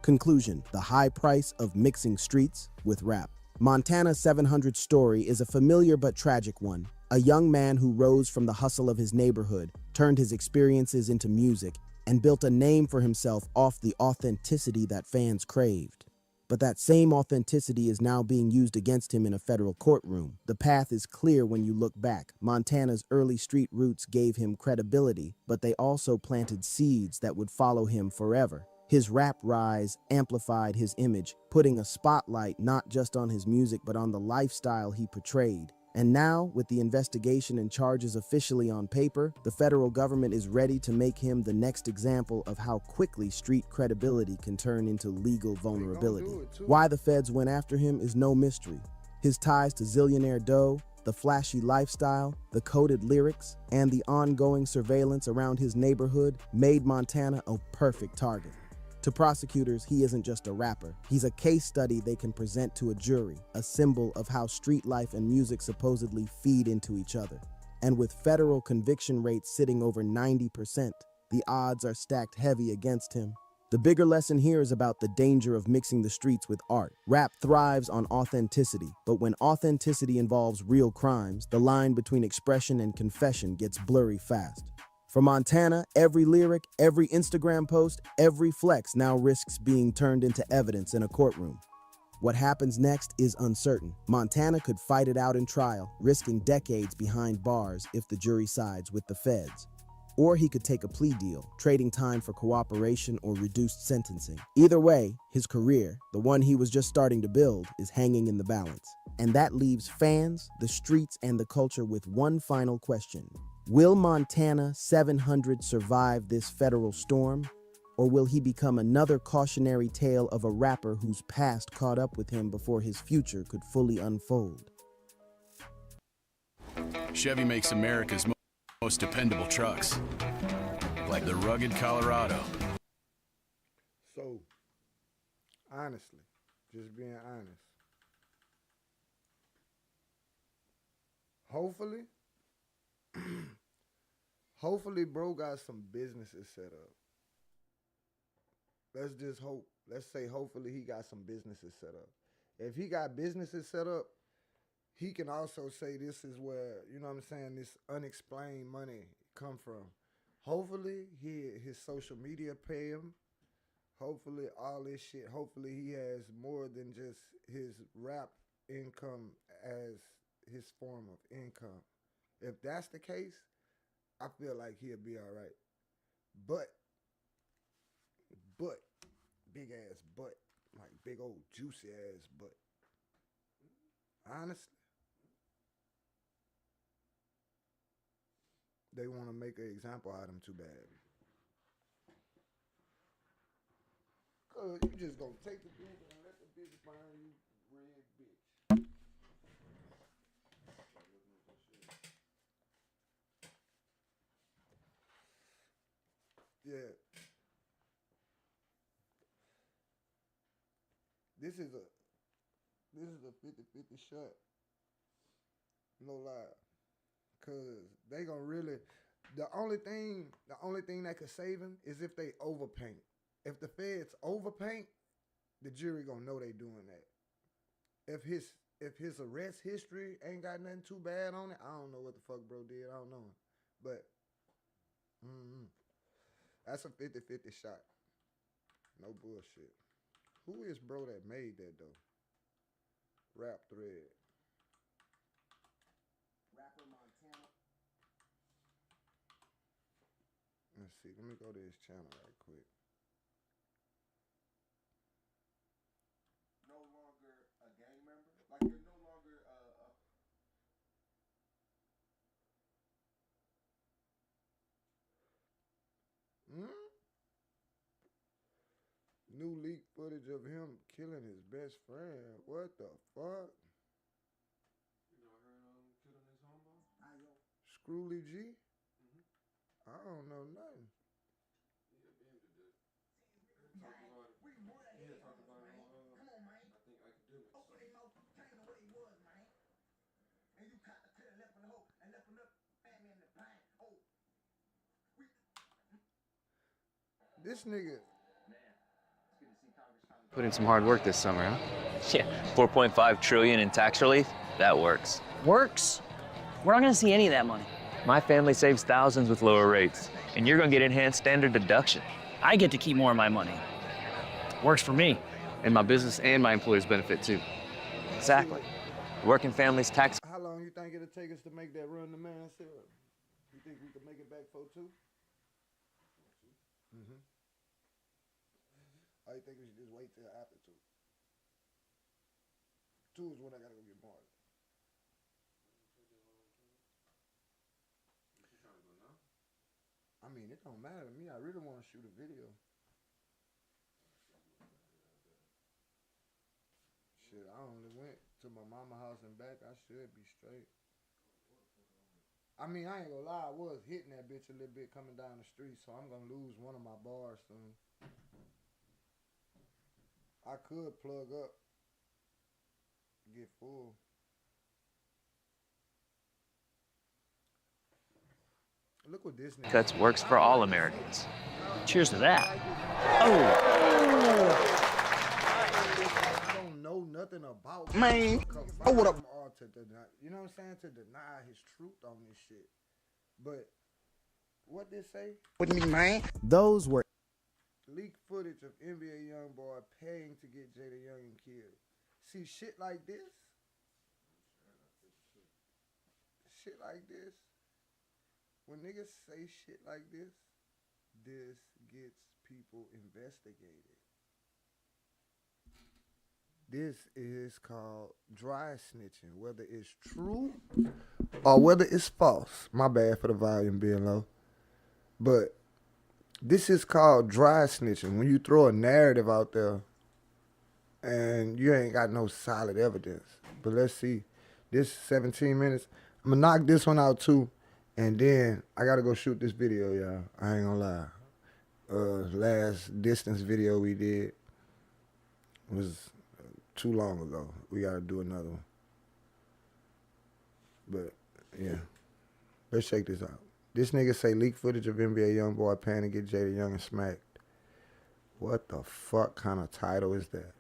Conclusion: the high price of mixing streets with rap. Montana 700's story is a familiar but tragic one. A young man who rose from the hustle of his neighborhood, turned his experiences into music, and built a name for himself off the authenticity that fans craved. But that same authenticity is now being used against him in a federal courtroom. The path is clear when you look back. Montana's early street roots gave him credibility, but they also planted seeds that would follow him forever. His rap rise amplified his image, putting a spotlight not just on his music but on the lifestyle he portrayed. And now, with the investigation and charges officially on paper, the federal government is ready to make him the next example of how quickly street credibility can turn into legal vulnerability. Why the feds went after him is no mystery. His ties to Zillionaire Doe, the flashy lifestyle, the coded lyrics, and the ongoing surveillance around his neighborhood made Montana a perfect target. To prosecutors, he isn't just a rapper. He's a case study they can present to a jury, a symbol of how street life and music supposedly feed into each other. And with federal conviction rates sitting over 90%, the odds are stacked heavy against him. The bigger lesson here is about the danger of mixing the streets with art. Rap thrives on authenticity, but when authenticity involves real crimes, the line between expression and confession gets blurry fast. For Montana, every lyric, every Instagram post, every flex now risks being turned into evidence in a courtroom. What happens next is uncertain. Montana could fight it out in trial, risking decades behind bars if the jury sides with the feds. Or he could take a plea deal, trading time for cooperation or reduced sentencing. Either way, his career, the one he was just starting to build, is hanging in the balance. And that leaves fans, the streets, and the culture with one final question. Will Montana 700 survive this federal storm? Or will he become another cautionary tale of a rapper whose past caught up with him before his future could fully unfold? Chevy makes America's most dependable trucks, like the rugged Colorado. So, honestly, just being honest, hopefully bro got some businesses set up. Let's just hope. Let's say hopefully he got some businesses set up. If he got businesses set up, he can also say this is where, you know what I'm saying, this unexplained money come from. Hopefully his social media pay him. Hopefully all this shit, hopefully he has more than just his rap income as his form of income. If that's the case, I feel like he'll be all right. But, big ass butt, like big old juicy ass butt. Honestly, they want to make an example out of him too bad. Cause you just gonna take the bitch and let the bitch burn you, red bitch. Yeah. This is a 50-50 shot. No lie. Cause they gonna really, the only thing that could save him is if they overpaint. If the feds overpaint, the jury gonna know they doing that. If his arrest history ain't got nothing too bad on it, I don't know what the fuck bro did. I don't know. But that's a 50-50 shot. No bullshit. Who is bro that made that though? Rap Thread. Rapper Montana. Let's see. Let me go to his channel right quick. No longer a gang member? Like you're no longer New leak footage of him killing his best friend. What the fuck? You know, heard killing his homeboy? Scrooly G? I don't know nothing. Yeah, Ben did that. Talked about it on, come on, man. I think academics. Open their mouth, tell them what it was, man. And you caught the tail left in the hole and left him up, man in the blind. Oh. This nigga. Put in some hard work this summer, huh? Yeah, 4.5 trillion in tax relief, that works. Works? We're not gonna see any of that money. My family saves thousands with lower rates, and you're gonna get enhanced standard deduction. I get to keep more of my money. Works for me. And my business and my employers benefit too. Exactly. Working families tax. How long you think it'll take us to make that run to Mansfield? You think we can make it back 4-2? I think we should just wait till after 2. 2 is when I gotta go get marked. I mean, it don't matter to me. I really want to shoot a video. Shit, I only went to my mama's house and back. I should be straight. I mean, I ain't gonna lie. I was hitting that bitch a little bit coming down the street, so I'm gonna lose one of my bars soon. I could plug up, get full. Look what this nigga. Cuts works for all Americans. Cheers to that. I don't know nothing about Man, oh, what up? To deny, you know what I'm saying? To deny his truth on this shit. But what did say? What do you mean, man? Those were Leaked footage of NBA YoungBoy paying to get Jada Youngin killed. See, shit like this, when niggas say shit like this gets people investigated. This is called dry snitching, whether it's true or whether it's false. My bad for the volume being low. But this is called dry snitching, when you throw a narrative out there and you ain't got no solid evidence. But let's see. This 17 minutes. I'm going to knock this one out too. And then I got to go shoot this video, y'all. I ain't going to lie. Last distance video we did was too long ago. We got to do another one. But, yeah. Let's check this out. This nigga say leak footage of NBA YoungBoy paying to get Jada Young and smacked. What the fuck kind of title is that?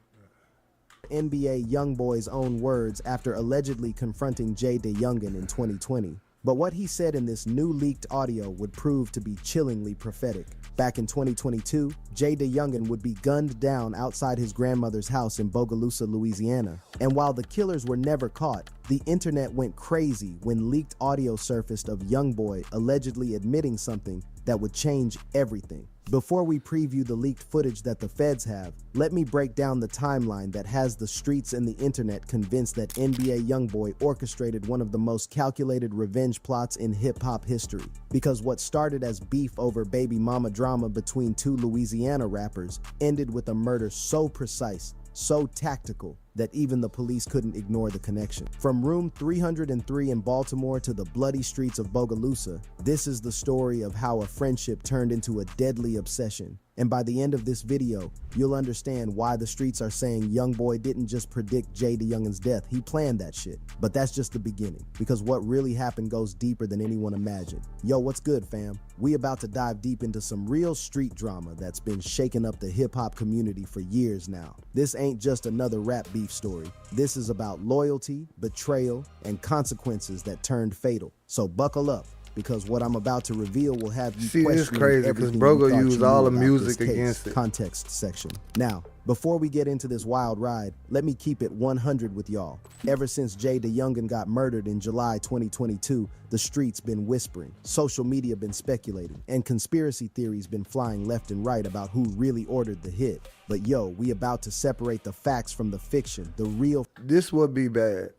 NBA YoungBoy's own words after allegedly confronting Jay DeYoungin in 2020. But what he said in this new leaked audio would prove to be chillingly prophetic. Back in 2022, Jay DeYoungin would be gunned down outside his grandmother's house in Bogalusa, Louisiana. And while the killers were never caught, the internet went crazy when leaked audio surfaced of YoungBoy allegedly admitting something that would change everything. Before we preview the leaked footage that the feds have, let me break down the timeline that has the streets and the internet convinced that NBA YoungBoy orchestrated one of the most calculated revenge plots in hip-hop history. Because what started as beef over baby mama drama between two Louisiana rappers ended with a murder so precise, so tactical, that even the police couldn't ignore the connection. From room 303 in Baltimore to the bloody streets of Bogalusa, this is the story of how a friendship turned into a deadly obsession. And by the end of this video, you'll understand why the streets are saying YoungBoy didn't just predict Jay DeYoungin's death, he planned that shit. But that's just the beginning, because what really happened goes deeper than anyone imagined. Yo, what's good, fam? We about to dive deep into some real street drama that's been shaking up the hip-hop community for years now. This ain't just another rap beef story. This is about loyalty, betrayal, and consequences that turned fatal. So buckle up, because what I'm about to reveal will have you questioning it's crazy because everything Brogo you thought used you all knew the about music this case. against it. Context section. Now, before we get into this wild ride, let me keep it 100 with y'all. Ever since Jay DeYoungin got murdered in July 2022, the streets been whispering, social media been speculating, and conspiracy theories been flying left and right about who really ordered the hit. But yo, we about to separate the facts from the fiction, the real. This would be bad.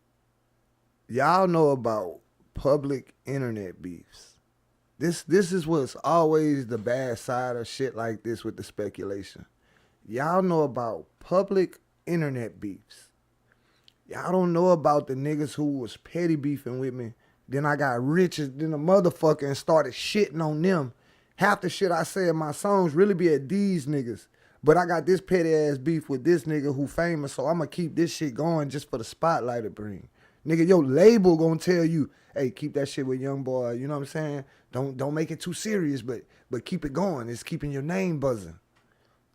Y'all know about public internet beefs. This is what's always the bad side of shit like this with the speculation. Y'all know about public internet beefs. Y'all don't know about the niggas who was petty beefing with me. Then I got richer than a motherfucker and started shitting on them. Half the shit I say in my songs really be at these niggas. But I got this petty ass beef with this nigga who famous, so I'ma keep this shit going just for the spotlight to bring. Nigga, your label gonna tell you, hey, keep that shit with YoungBoy, you know what I'm saying? Don't make it too serious, but keep it going. It's keeping your name buzzing.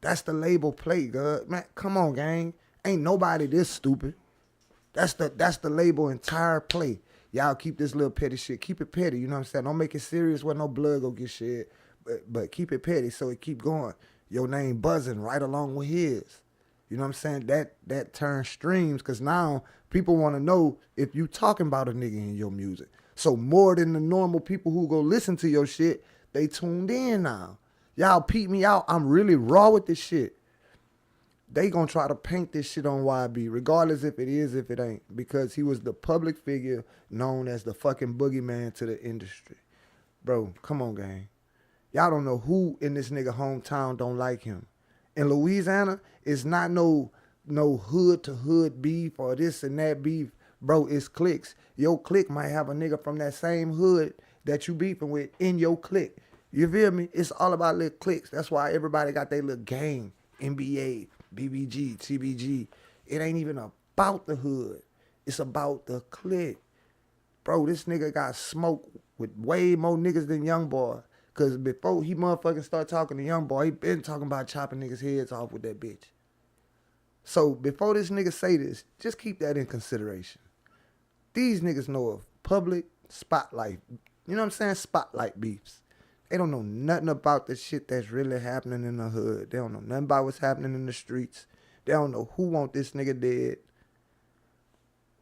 That's the label play, God. Man, come on, gang. Ain't nobody this stupid. That's the label entire play. Y'all keep this little petty shit. Keep it petty, you know what I'm saying? Don't make it serious where no blood go get shed. But keep it petty so it keep going. Your name buzzing right along with his. You know what I'm saying? That turns streams, because now people want to know if you talking about a nigga in your music. So more than the normal people who go listen to your shit, they tuned in now. Y'all peep me out. I'm really raw with this shit. They gonna try to paint this shit on YB, regardless if it is, if it ain't, because he was the public figure known as the fucking boogeyman to the industry. Bro, come on, gang. Y'all don't know who in this nigga hometown don't like him. In Louisiana, it's not no hood to hood beef or this and that beef. Bro, it's cliques. Your clique might have a nigga from that same hood that you beefing with in your clique. You feel me? It's all about little cliques. That's why everybody got their little gang. NBA, BBG, TBG. It ain't even about the hood. It's about the clique. Bro, this nigga got smoked with way more niggas than YoungBoy. Because before he motherfucking start talking to YoungBoy, he been talking about chopping niggas' heads off with that bitch. So before this nigga say this, just keep that in consideration. These niggas know of public spotlight. You know what I'm saying? Spotlight beefs. They don't know nothing about the shit that's really happening in the hood. They don't know nothing about what's happening in the streets. They don't know who want this nigga dead.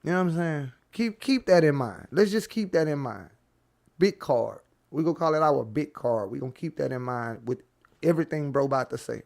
You know what I'm saying? Keep that in mind. Let's just keep that in mind. Big card. We gonna call it our big card. We gonna keep that in mind with everything bro about to say.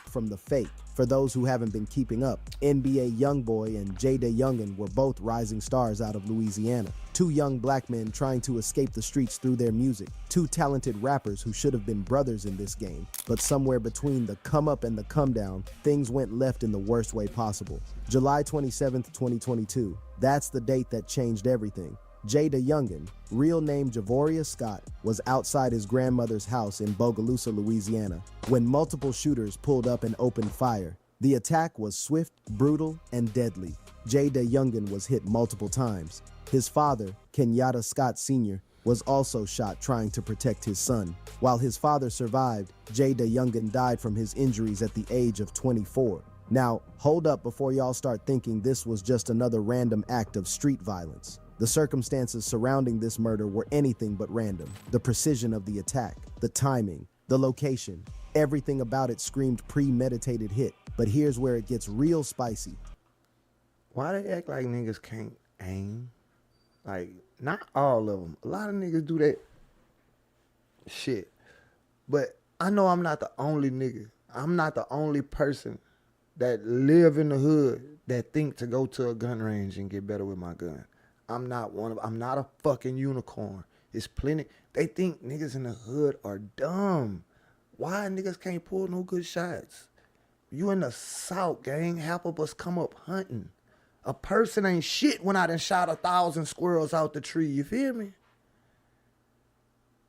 From the fake. For those who haven't been keeping up, NBA Youngboy and Jada Youngin were both rising stars out of Louisiana. Two young black men trying to escape the streets through their music. Two talented rappers who should have been brothers in this game. But somewhere between the come up and the come down, things went left in the worst way possible. July 27th, 2022. That's the date that changed everything. Jada Youngin, real name Javoria Scott, was outside his grandmother's house in Bogalusa, Louisiana, when multiple shooters pulled up and opened fire. The attack was swift, brutal, and deadly. Jada Youngin was hit multiple times. His father, Kenyatta Scott Sr., was also shot trying to protect his son. While his father survived, Jada Youngin died from his injuries at the age of 24. Now, hold up before y'all start thinking this was just another random act of street violence. The circumstances surrounding this murder were anything but random. The precision of the attack, the timing, the location, everything about it screamed premeditated hit. But here's where it gets real spicy. Why they act like niggas can't aim? Like, not all of them. A lot of niggas do that shit. But I know I'm not the only nigga. I'm not the only person that live in the hood that think to go to a gun range and get better with my gun. I'm not a fucking unicorn. It's plenty. They think niggas in the hood are dumb. Why niggas can't pull no good shots? You in the South, gang. Half of us come up hunting. A person ain't shit when I done shot 1,000 squirrels out the tree. You feel me?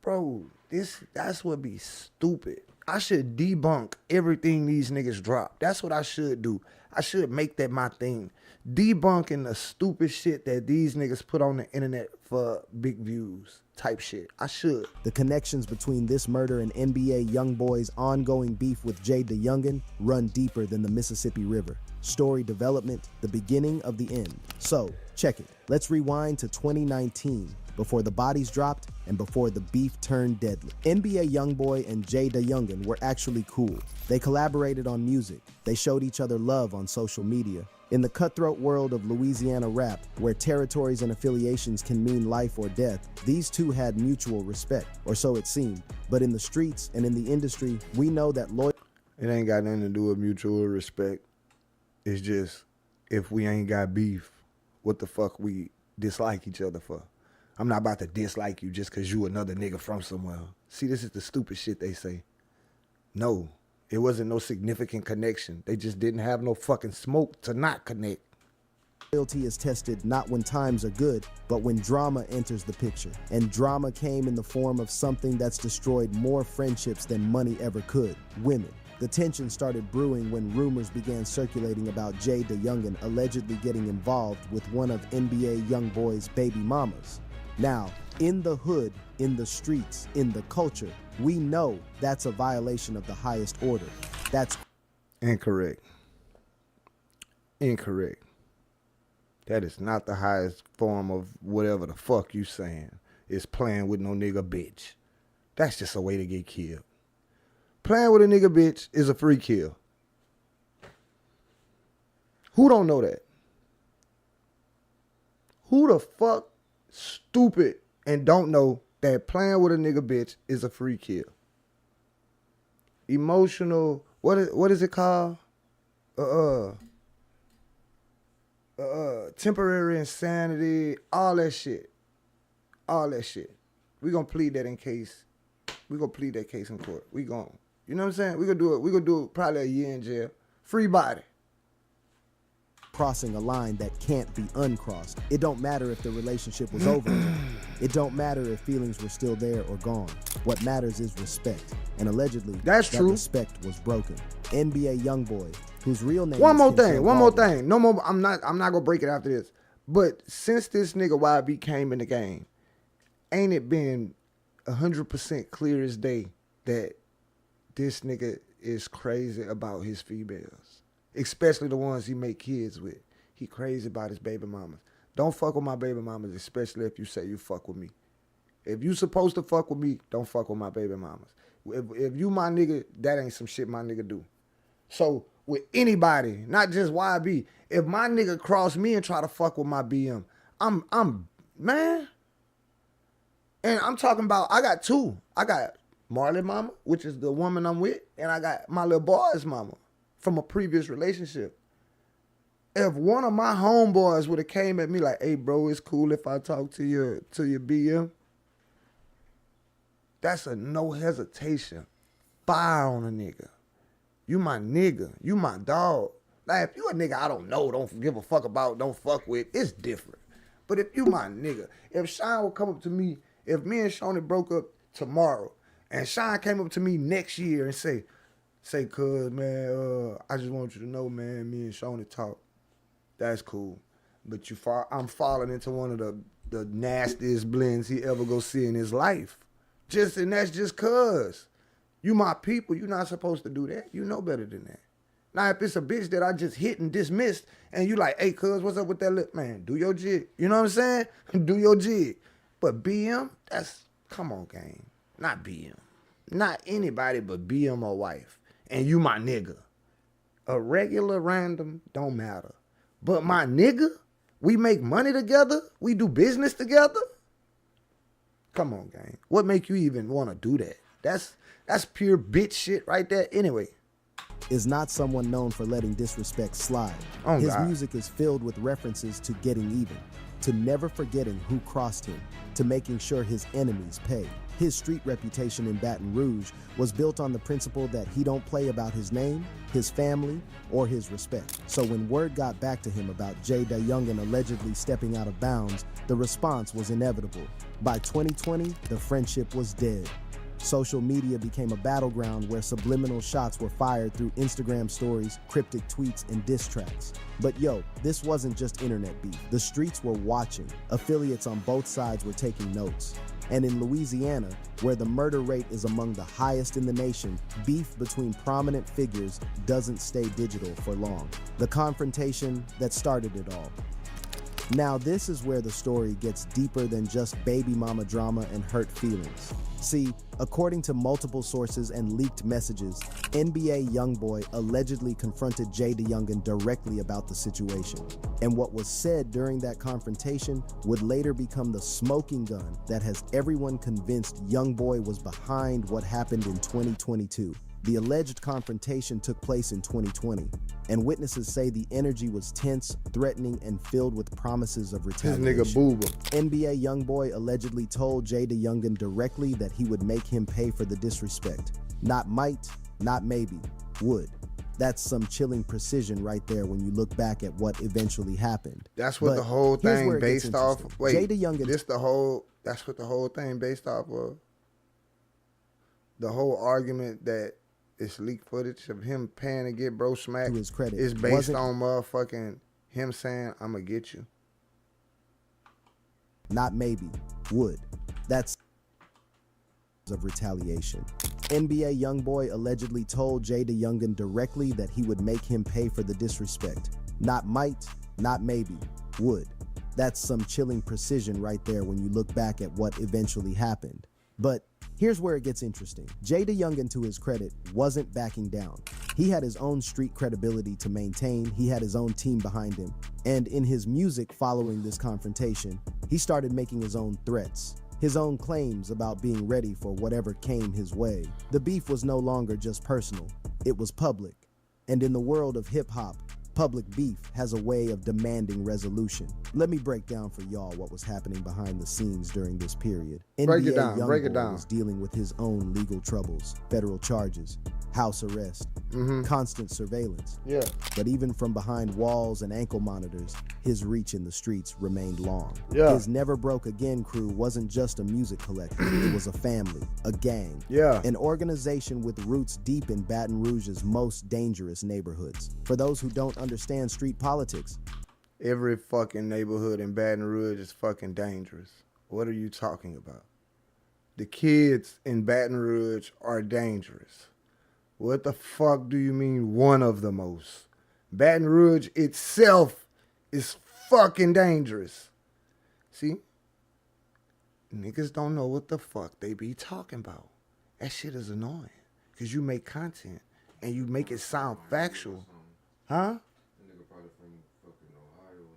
Bro, that's what be stupid. I should debunk everything these niggas drop. That's what I should do. I should make that my thing. Debunking the stupid shit that these niggas put on the internet for big views type shit. I should. The connections between this murder and NBA Youngboy's ongoing beef with Jada Youngin run deeper than the Mississippi River. Story development, the beginning of the end. So, check it. Let's rewind to 2019, before the bodies dropped and before the beef turned deadly. NBA Youngboy and Jada Youngin were actually cool. They collaborated on music. They showed each other love on social media. In the cutthroat world of Louisiana rap, where territories and affiliations can mean life or death, these two had mutual respect, or so it seemed. But in the streets and in the industry, we know that it ain't got nothing to do with mutual respect. It's just, if we ain't got beef, what the fuck we dislike each other for? I'm not about to dislike you just because you another nigga from somewhere. See, this is the stupid shit they say. No. It wasn't no significant connection. They just didn't have no fucking smoke to not connect. Loyalty is tested not when times are good, but when drama enters the picture. And drama came in the form of something that's destroyed more friendships than money ever could: women. The tension started brewing when rumors began circulating about Jada Youngin allegedly getting involved with one of NBA Youngboy's baby mamas. Now, in the hood, in the streets, in the culture, we know that's a violation of the highest order. That's incorrect. Incorrect. That is not the highest form of whatever the fuck you saying. It's playing with no nigga bitch. That's just a way to get killed. Playing with a nigga bitch is a free kill. Who don't know that? Who the fuck stupid and don't know that playing with a nigga bitch is a free kill? Emotional, what is it called? Temporary insanity, all that shit. All that shit. We gonna plead that case in court. We gonna, you know what I'm saying? We gonna do it probably a year in jail. Free body. Crossing a line that can't be uncrossed. It don't matter if the relationship was over. It don't matter if feelings were still there or gone. What matters is respect. And allegedly, that's true. Respect was broken. NBA Youngboy, whose real name One more thing. No more. I'm not gonna break it after this. But since this nigga YB came in the game, ain't it been 100% clear as day that this nigga is crazy about his females, especially the ones he make kids with. He crazy about his baby mamas. Don't fuck with my baby mamas, especially if you say you fuck with me. If you supposed to fuck with me, don't fuck with my baby mamas. If you my nigga, that ain't some shit my nigga do. So with anybody, not just YB. If my nigga cross me and try to fuck with my BM, I'm man. And I'm talking about, I got two. I got Marley mama, which is the woman I'm with, and I got my little boy's mama from a previous relationship. If one of my homeboys would have came at me like, hey bro, it's cool if I talk to your BM, that's a no hesitation. Fire on a nigga. You my nigga. You my dog. Like if you a nigga I don't know, don't give a fuck about, don't fuck with, it's different. But if you my nigga, if Sean would come up to me, if me and Shawnee broke up tomorrow, and Sean came up to me next year and say, cuz, man, I just want you to know, man, me and Shawnee talk. That's cool. But I'm falling into one of the nastiest blends he ever go see in his life. And that's just cuz. You my people, you not supposed to do that. You know better than that. Now, if it's a bitch that I just hit and dismissed, and you like, hey, cuz, what's up with that lip? Man, do your jig. You know what I'm saying? Do your jig. But BM, come on, gang. Not BM. Not anybody but BM or wife. And you my nigga. A regular random don't matter. But my nigga, we make money together. We do business together. Come on, gang. What make you even want to do that? That's pure bitch shit right there. Anyway. Is not someone known for letting disrespect slide. Oh, his God. music is filled with references to getting even, to never forgetting who crossed him, to making sure his enemies pay. His street reputation in Baton Rouge was built on the principle that he don't play about his name, his family, or his respect. So when word got back to him about Jay DeYoungin allegedly stepping out of bounds, the response was inevitable. By 2020, the friendship was dead. Social media became a battleground where subliminal shots were fired through Instagram stories, cryptic tweets, and diss tracks. But yo, this wasn't just internet beef. The streets were watching. Affiliates on both sides were taking notes. And in Louisiana, where the murder rate is among the highest in the nation, beef between prominent figures doesn't stay digital for long. The confrontation that started it all. Now this is where the story gets deeper than just baby mama drama and hurt feelings. See, according to multiple sources and leaked messages, NBA YoungBoy allegedly confronted Jay DeYoungin directly about the situation. And what was said during that confrontation would later become the smoking gun that has everyone convinced YoungBoy was behind what happened in 2022. The alleged confrontation took place in 2020, and witnesses say the energy was tense, threatening, and filled with promises of retaliation. This nigga booba. NBA YoungBoy allegedly told Jay DeYoungin directly that he would make him pay for the disrespect. Not might, not maybe, would. That's some chilling precision right there when you look back at what eventually happened. That's what But the whole here's thing where it gets based off. interesting. Wait, Jay DeYoungin. That's what the whole thing based off of. The whole argument that it's leaked footage of him paying to get bro smacked. To his credit, is based wasn't- on motherfucking him saying, "I'ma get you." Not maybe, would. That's of retaliation. NBA YoungBoy allegedly told Jay DeYoungin directly that he would make him pay for the disrespect. Not might, not maybe, would. That's some chilling precision right there when you look back at what eventually happened. But here's where it gets interesting. Jay DeYoungin, to his credit, wasn't backing down. He had his own street credibility to maintain, he had his own team behind him, and in his music following this confrontation, he started making his own threats, his own claims about being ready for whatever came his way. The beef was no longer just personal, it was public. And in the world of hip-hop, public beef has a way of demanding resolution. Let me break down for y'all what was happening behind the scenes during this period. Break it NBA down, break it YoungBoy down. was dealing with his own legal troubles, federal charges, house arrest, constant surveillance. Yeah. But even from behind walls and ankle monitors, his reach in the streets remained long. Yeah. His Never Broke Again crew wasn't just a music collective, it was a family, a gang, Yeah. an organization with roots deep in Baton Rouge's most dangerous neighborhoods. For those who don't understand street politics, Every fucking neighborhood in Baton Rouge is fucking dangerous. What are you talking about? The kids in Baton Rouge are dangerous. What the fuck do you mean one of the most? Baton Rouge itself is fucking dangerous. See? Niggas don't know what the fuck they be talking about. That shit is annoying. Because you make content and you make it sound factual. Huh?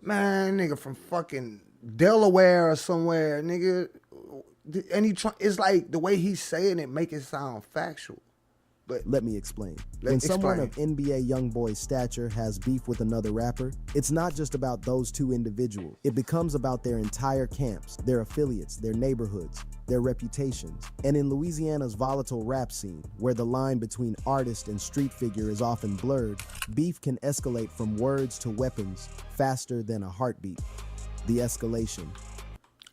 Man, nigga from fucking Delaware or somewhere, nigga. And it's like the way he's saying it make it sound factual. But let me explain. When someone of NBA YoungBoy's stature has beef with another rapper, it's not just about those two individuals. It becomes about their entire camps, their affiliates, their neighborhoods, their reputations. And in Louisiana's volatile rap scene, where the line between artist and street figure is often blurred, beef can escalate from words to weapons faster than a heartbeat. The escalation.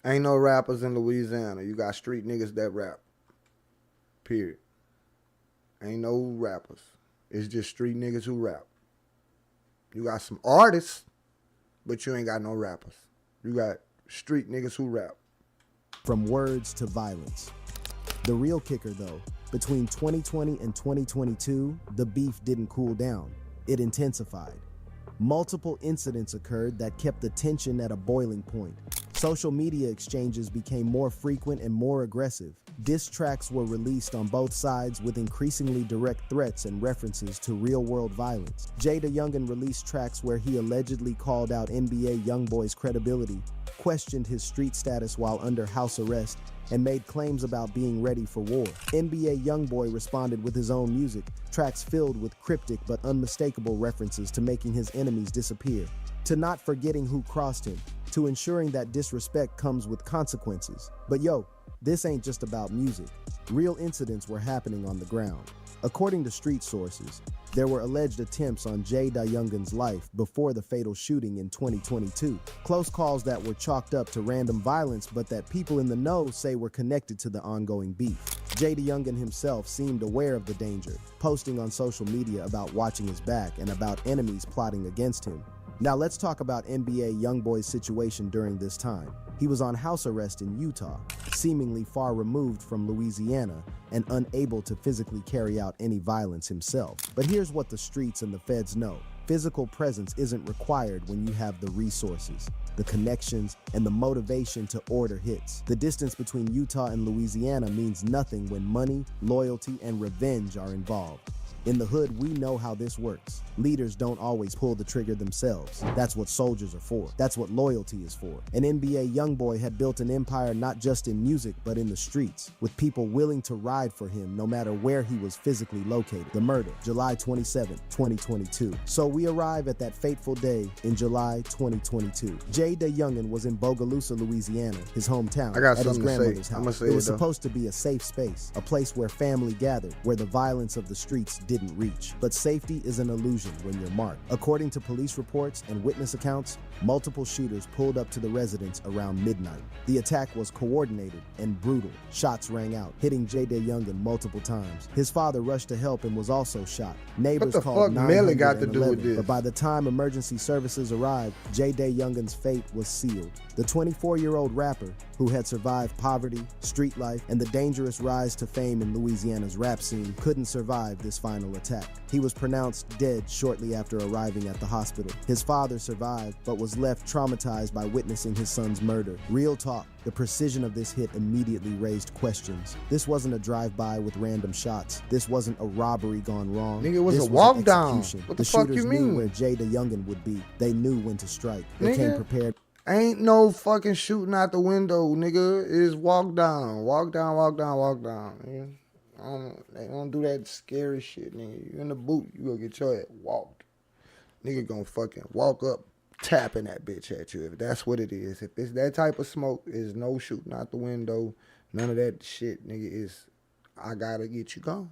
Ain't no rappers in Louisiana. You got street niggas that rap. Period. Ain't no rappers. It's just street niggas who rap. You got some artists, but you ain't got no rappers. You got street niggas who rap. From words to violence. The real kicker, though, between 2020 and 2022, the beef didn't cool down. It intensified. Multiple incidents occurred that kept the tension at a boiling point. Social media exchanges became more frequent and more aggressive. Diss tracks were released on both sides with increasingly direct threats and references to real-world violence. JayDaYoungan released tracks where he allegedly called out NBA YoungBoy's credibility, questioned his street status while under house arrest, and made claims about being ready for war. NBA YoungBoy responded with his own music, tracks filled with cryptic but unmistakable references to making his enemies disappear, to not forgetting who crossed him, to ensuring that disrespect comes with consequences. But yo, this ain't just about music. Real incidents were happening on the ground. According to street sources, there were alleged attempts on JayDaYoungan's life before the fatal shooting in 2022. Close calls that were chalked up to random violence, but that people in the know say were connected to the ongoing beef. JayDaYoungan himself seemed aware of the danger, posting on social media about watching his back and about enemies plotting against him. Now let's talk about NBA YoungBoy's situation during this time. He was on house arrest in Utah, seemingly far removed from Louisiana and unable to physically carry out any violence himself. But here's what the streets and the feds know. Physical presence isn't required when you have the resources, the connections, and the motivation to order hits. The distance between Utah and Louisiana means nothing when money, loyalty, and revenge are involved. In the hood, we know how this works. Leaders don't always pull the trigger themselves. That's what soldiers are for. That's what loyalty is for. An NBA YoungBoy had built an empire not just in music, but in the streets, with people willing to ride for him no matter where he was physically located. The murder, July 27, 2022. So we arrive at that fateful day in July 2022. JayDaYoungan was in Bogalusa, Louisiana, his hometown, I got at his something grandmother's to say. house. It was supposed to be a safe space, a place where family gathered, where the violence of the streets didn't reach. But safety is an illusion when you're marked. According to police reports and witness accounts, multiple shooters pulled up to the residence around midnight. The attack was coordinated and brutal. Shots rang out, hitting JayDaYoungan multiple times. His father rushed to help and was also shot. Neighbors called 911, got to do with this? but by the time emergency services arrived, JayDaYoungan's fate was sealed. The 24-year-old rapper, who had survived poverty, street life, and the dangerous rise to fame in Louisiana's rap scene, couldn't survive this final attack. He was pronounced dead shortly after arriving at the hospital. His father survived, but was left traumatized by witnessing his son's murder. Real talk, the precision of this hit immediately raised questions. This wasn't a drive-by with random shots. This wasn't a robbery gone wrong. Nigga, it was this a walk an down. execution. What the fuck shooters you knew mean? where JayDaYoungan would be. They knew when to strike. They came prepared. Ain't no fucking shooting out the window, nigga. It's walk down. Walk down, walk down, walk down, nigga. They don't do that scary shit, nigga. You in the boot, you gonna get your ass walked. Nigga gonna fucking walk up, tapping that bitch at you. If that's what it is. If it's that type of smoke, is no shooting out the window. None of that shit, nigga, is I gotta get you gone.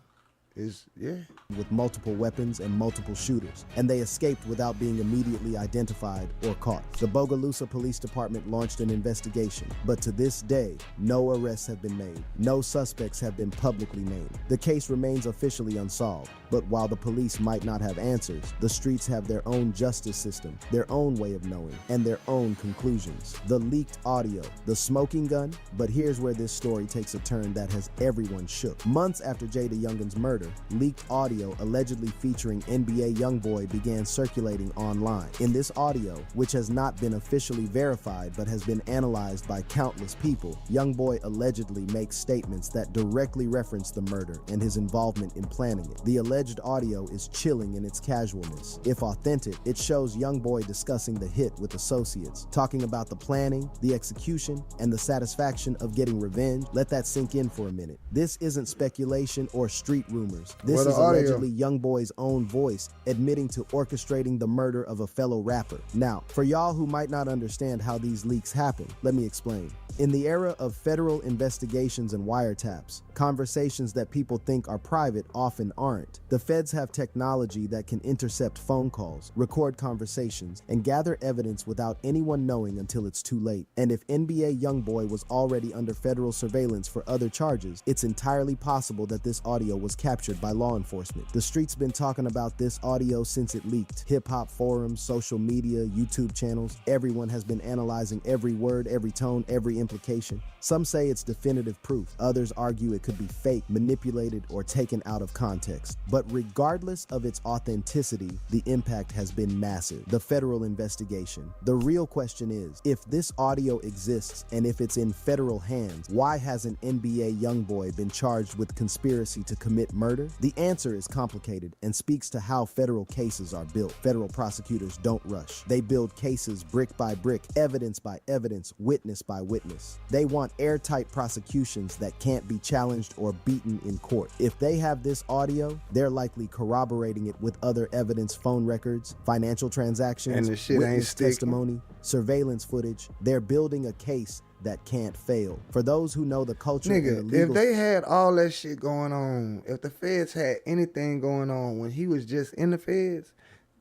With multiple weapons and multiple shooters, and they escaped without being immediately identified or caught. The Bogalusa Police Department launched an investigation, but to this day, no arrests have been made. No suspects have been publicly named. The case remains officially unsolved, but while the police might not have answers, the streets have their own justice system, their own way of knowing, and their own conclusions. The leaked audio, the smoking gun, but here's where this story takes a turn that has everyone shook. Months after JayDaYoungan's murder, leaked audio allegedly featuring NBA YoungBoy began circulating online. In this audio, which has not been officially verified but has been analyzed by countless people, YoungBoy allegedly makes statements that directly reference the murder and his involvement in planning it. The alleged audio is chilling in its casualness. If authentic, it shows YoungBoy discussing the hit with associates, talking about the planning, the execution, and the satisfaction of getting revenge. Let that sink in for a minute. This isn't speculation or street rumors. This is allegedly YoungBoy's own voice admitting to orchestrating the murder of a fellow rapper. Now, for y'all who might not understand how these leaks happen, let me explain. In the era of federal investigations and wiretaps, conversations that people think are private often aren't. The feds have technology that can intercept phone calls, record conversations, and gather evidence without anyone knowing until it's too late. And if NBA YoungBoy was already under federal surveillance for other charges, it's entirely possible that this audio was captured by law enforcement. The street's been talking about this audio since it leaked. Hip-hop forums, social media, YouTube channels, everyone has been analyzing every word, every tone, every implication. Some say it's definitive proof. Others argue it could be fake, manipulated, or taken out of context. But regardless of its authenticity, the impact has been massive. The federal investigation. The real question is, if this audio exists and if it's in federal hands, why hasn't NBA YoungBoy been charged with conspiracy to commit murder? The answer is complicated and speaks to how federal cases are built. Federal prosecutors don't rush. They build cases brick by brick, evidence by evidence, witness by witness. They want airtight prosecutions that can't be challenged or beaten in court. If they have this audio, they're likely corroborating it with other evidence, phone records, financial transactions, and the shit witness ain't sticking. testimony, surveillance footage. They're building a case that can't fail. For those who know the culture, Nigga, and the legal if they had all that shit going on, if the feds had anything going on when he was just in the feds,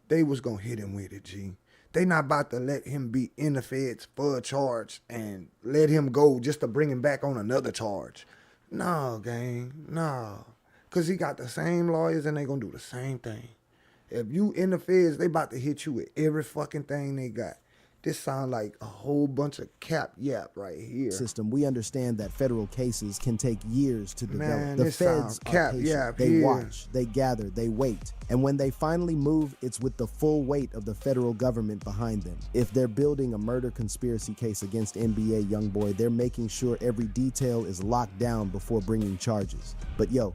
they was gonna hit him with it, G. They not about to let him be in the feds for a charge and let him go just to bring him back on another charge. No, gang, no. Because he got the same lawyers and they gonna do the same thing. If you in the feds, they about to hit you with every fucking thing they got. This sound like a whole bunch of cap yap right here. System, we understand that federal cases can take years to develop. Man, The this feds sounds are cap patient. yap They here. watch, they gather, they wait. And when they finally move, it's with the full weight of the federal government behind them. If they're building a murder conspiracy case against NBA YoungBoy, they're making sure every detail is locked down before bringing charges. But yo,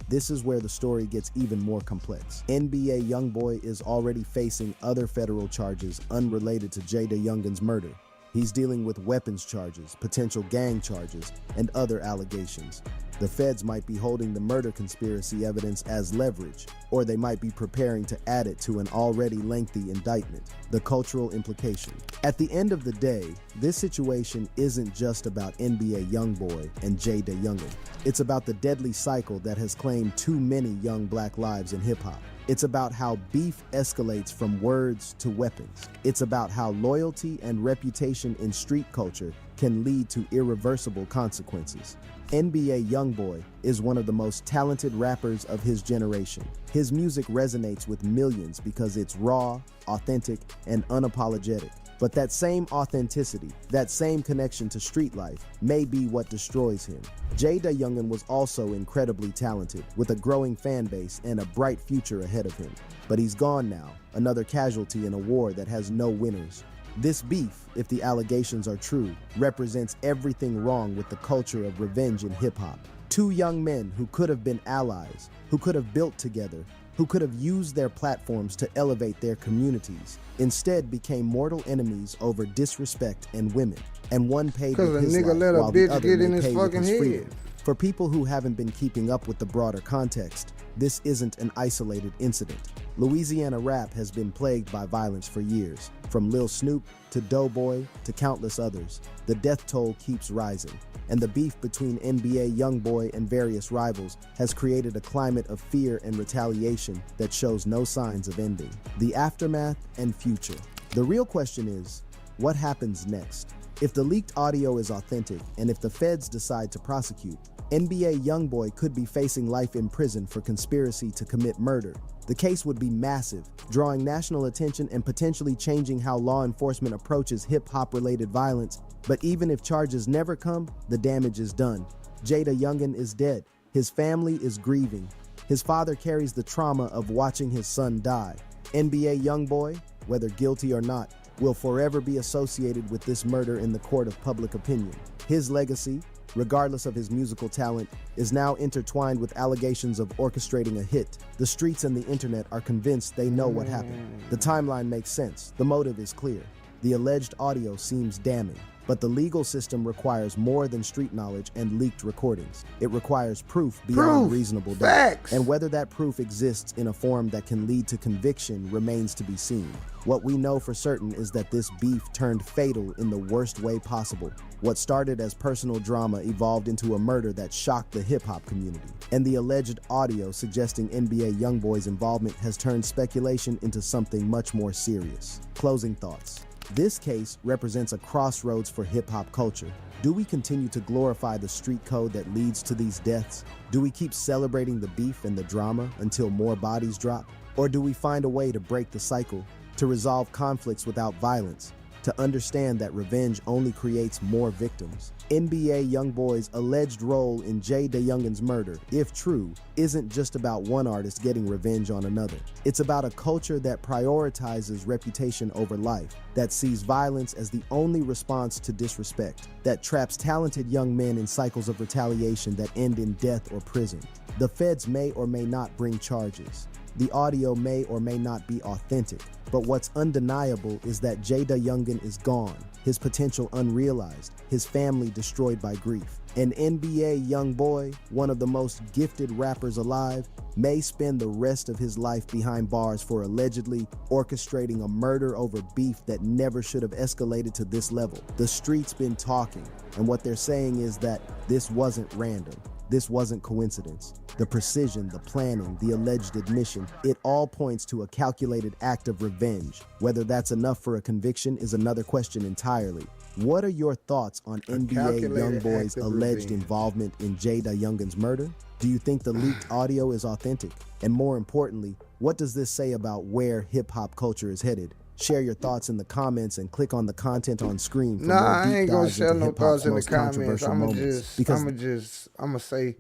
this is where the story gets even more complex. NBA YoungBoy is already facing other federal charges unrelated to Jada Youngin's murder. He's dealing with weapons charges, potential gang charges, and other allegations. The feds might be holding the murder conspiracy evidence as leverage, or they might be preparing to add it to an already lengthy indictment. The cultural implication. At the end of the day, this situation isn't just about NBA YoungBoy and Jada Youngin. It's about the deadly cycle that has claimed too many young black lives in hip-hop. It's about how beef escalates from words to weapons. It's about how loyalty and reputation in street culture can lead to irreversible consequences. NBA YoungBoy is one of the most talented rappers of his generation. His music resonates with millions because it's raw, authentic, and unapologetic. But that same authenticity, that same connection to street life, may be what destroys him. Jada Youngin was also incredibly talented, with a growing fan base and a bright future ahead of him. But he's gone now, another casualty in a war that has no winners. This beef, if the allegations are true, represents everything wrong with the culture of revenge in hip-hop. Two young men who could have been allies, who could have built together, who could have used their platforms to elevate their communities, instead became mortal enemies over disrespect and women. And one paid with his life let a while the bitch other get in may his pay with fucking his head. freedom. For people who haven't been keeping up with the broader context, this isn't an isolated incident. Louisiana rap has been plagued by violence for years. From Lil Snoop to Doughboy to countless others, the death toll keeps rising. And the beef between NBA YoungBoy and various rivals has created a climate of fear and retaliation that shows no signs of ending. The aftermath and future. The real question is, what happens next? If the leaked audio is authentic, and if the feds decide to prosecute, NBA YoungBoy could be facing life in prison for conspiracy to commit murder. The case would be massive, drawing national attention and potentially changing how law enforcement approaches hip-hop related violence. But even if charges never come, the damage is done. Jada Youngin is dead. His family is grieving. His father carries the trauma of watching his son die. NBA YoungBoy, whether guilty or not, will forever be associated with this murder in the court of public opinion. His legacy, regardless of his musical talent, is now intertwined with allegations of orchestrating a hit. The streets and the internet are convinced they know what happened. The timeline makes sense. The motive is clear. The alleged audio seems damning. But the legal system requires more than street knowledge and leaked recordings. It requires proof beyond reasonable doubt. Facts. And whether that proof exists in a form that can lead to conviction remains to be seen. What we know for certain is that this beef turned fatal in the worst way possible. What started as personal drama evolved into a murder that shocked the hip-hop community. And the alleged audio suggesting NBA YoungBoy's involvement has turned speculation into something much more serious. Closing thoughts. This case represents a crossroads for hip-hop culture. Do we continue to glorify the street code that leads to these deaths? Do we keep celebrating the beef and the drama until more bodies drop? Or do we find a way to break the cycle, to resolve conflicts without violence, to understand that revenge only creates more victims? NBA YoungBoy's alleged role in Jay DeYoungin's murder, if true, isn't just about one artist getting revenge on another. It's about a culture that prioritizes reputation over life, that sees violence as the only response to disrespect, that traps talented young men in cycles of retaliation that end in death or prison. The feds may or may not bring charges. The audio may or may not be authentic, but what's undeniable is that Jay DeYoungin is gone, his potential unrealized, his family destroyed by grief. An NBA YoungBoy, one of the most gifted rappers alive, may spend the rest of his life behind bars for allegedly orchestrating a murder over beef that never should have escalated to this level. The street's been talking, and what they're saying is that this wasn't random. This wasn't coincidence. The precision, the planning, the alleged admission, it all points to a calculated act of revenge. Whether that's enough for a conviction is another question entirely. What are your thoughts on NBA YoungBoy's alleged involvement in Jay DeYoungin's murder? Do you think the leaked audio is authentic? And more importantly, what does this say about where hip-hop culture is headed? Share your thoughts in the comments and click on the content on screen for more I deep ain't gonna dives share into no hip-hop's thoughts in the most comments. controversial moments. I'ma say,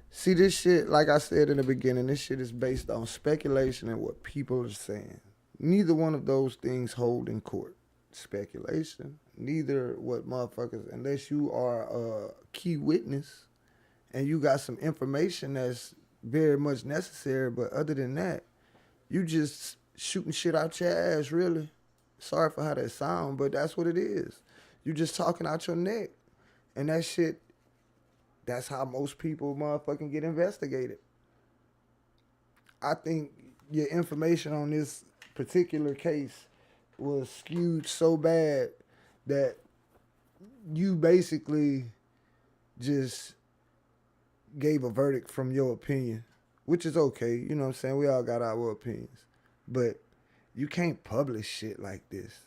see, this shit, like I said in the beginning, this shit is based on speculation and what people are saying. Neither one of those things hold in court. Speculation. Neither what motherfuckers, unless you are a key witness and you got some information that's very much necessary, but other than that, you just shooting shit out your ass, really. Sorry for how that sound, but that's what it is. You just talking out your neck. And that shit, that's how most people motherfucking get investigated. I think your information on this particular case was skewed so bad that you basically just gave a verdict from your opinion, which is okay. You know what I'm saying? We all got our opinions. But you can't publish shit like this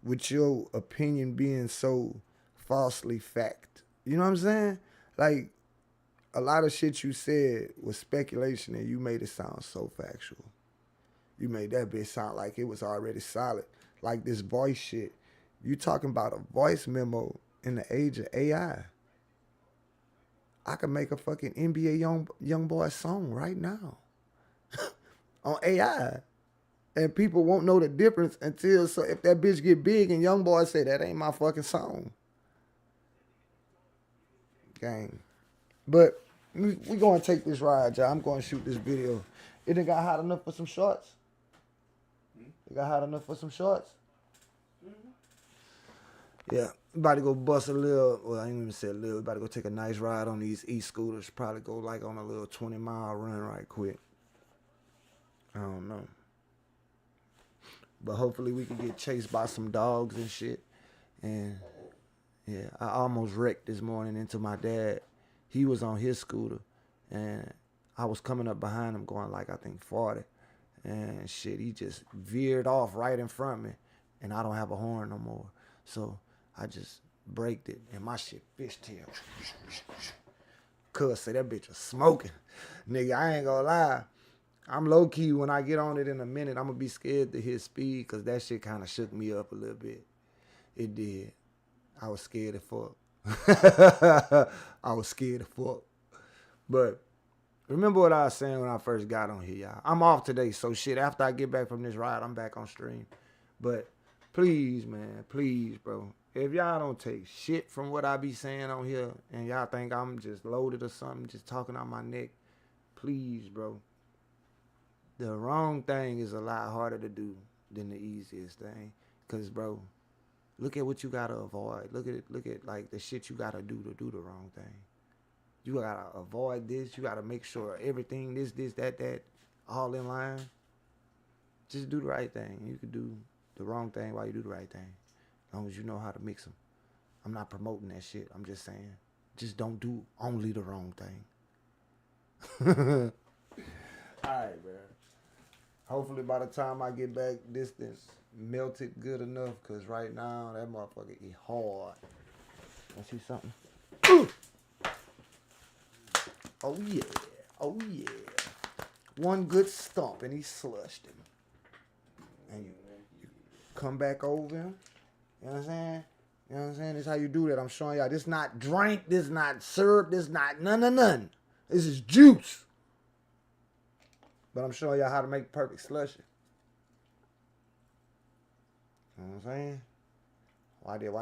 with your opinion being so falsely fact. You know what I'm saying? Like, a lot of shit you said was speculation and you made it sound so factual. You made that bitch sound like it was already solid. Like this voice shit. You talking about a voice memo in the age of AI. I could make a fucking NBA YoungBoy song right now on AI. And people won't know the difference until, so if that bitch get big and YoungBoy say, that ain't my fucking song. Gang. But we going to take this ride, y'all. I'm going to shoot this video. It done got hot enough for some shorts? It got hot enough for some shorts? Yeah. About to go bust a little, well, I ain't even say a little. About to go take a nice ride on these e-scooters. Probably go like on a little 20-mile run right quick. I don't know. But hopefully we can get chased by some dogs and shit. And yeah, I almost wrecked this morning into my dad. He was on his scooter and I was coming up behind him going like, I think 40. And shit, he just veered off right in front of me and I don't have a horn no more. So I just braked it and my shit fishtail. Cuz say that bitch was smoking. Nigga, I ain't gonna lie. I'm low-key, when I get on it in a minute, I'm going to be scared to hit speed because that shit kind of shook me up a little bit. It did. I was scared as fuck. I was scared as fuck. But Remember what I was saying when I first got on here, y'all. I'm off today, so shit, after I get back from this ride, I'm back on stream. But please, man, please, bro. If y'all don't take shit from what I be saying on here and y'all think I'm just loaded or something, just talking out my neck, please, bro. The wrong thing is a lot harder to do than the easiest thing. Cause, bro, look at what you gotta avoid. Look at like the shit you gotta do to do the wrong thing. You gotta avoid this. You gotta make sure everything, this, that, all in line. Just do the right thing. You can do the wrong thing while you do the right thing. As long as you know how to mix them. I'm not promoting that shit. I'm just saying, just don't do only the wrong thing. All right, bro. Hopefully by the time I get back, this melted good enough. Cause right now that motherfucker is hard. I see something. Oh yeah. Oh yeah. One good stomp and he slushed him. And you come back over him. You know what I'm saying? You know what I'm saying? This is how you do that. I'm showing y'all. This not drink. This not syrup. This not none. This is juice. But I'm showing y'all how to make perfect slushy. You know what I'm saying? Why did?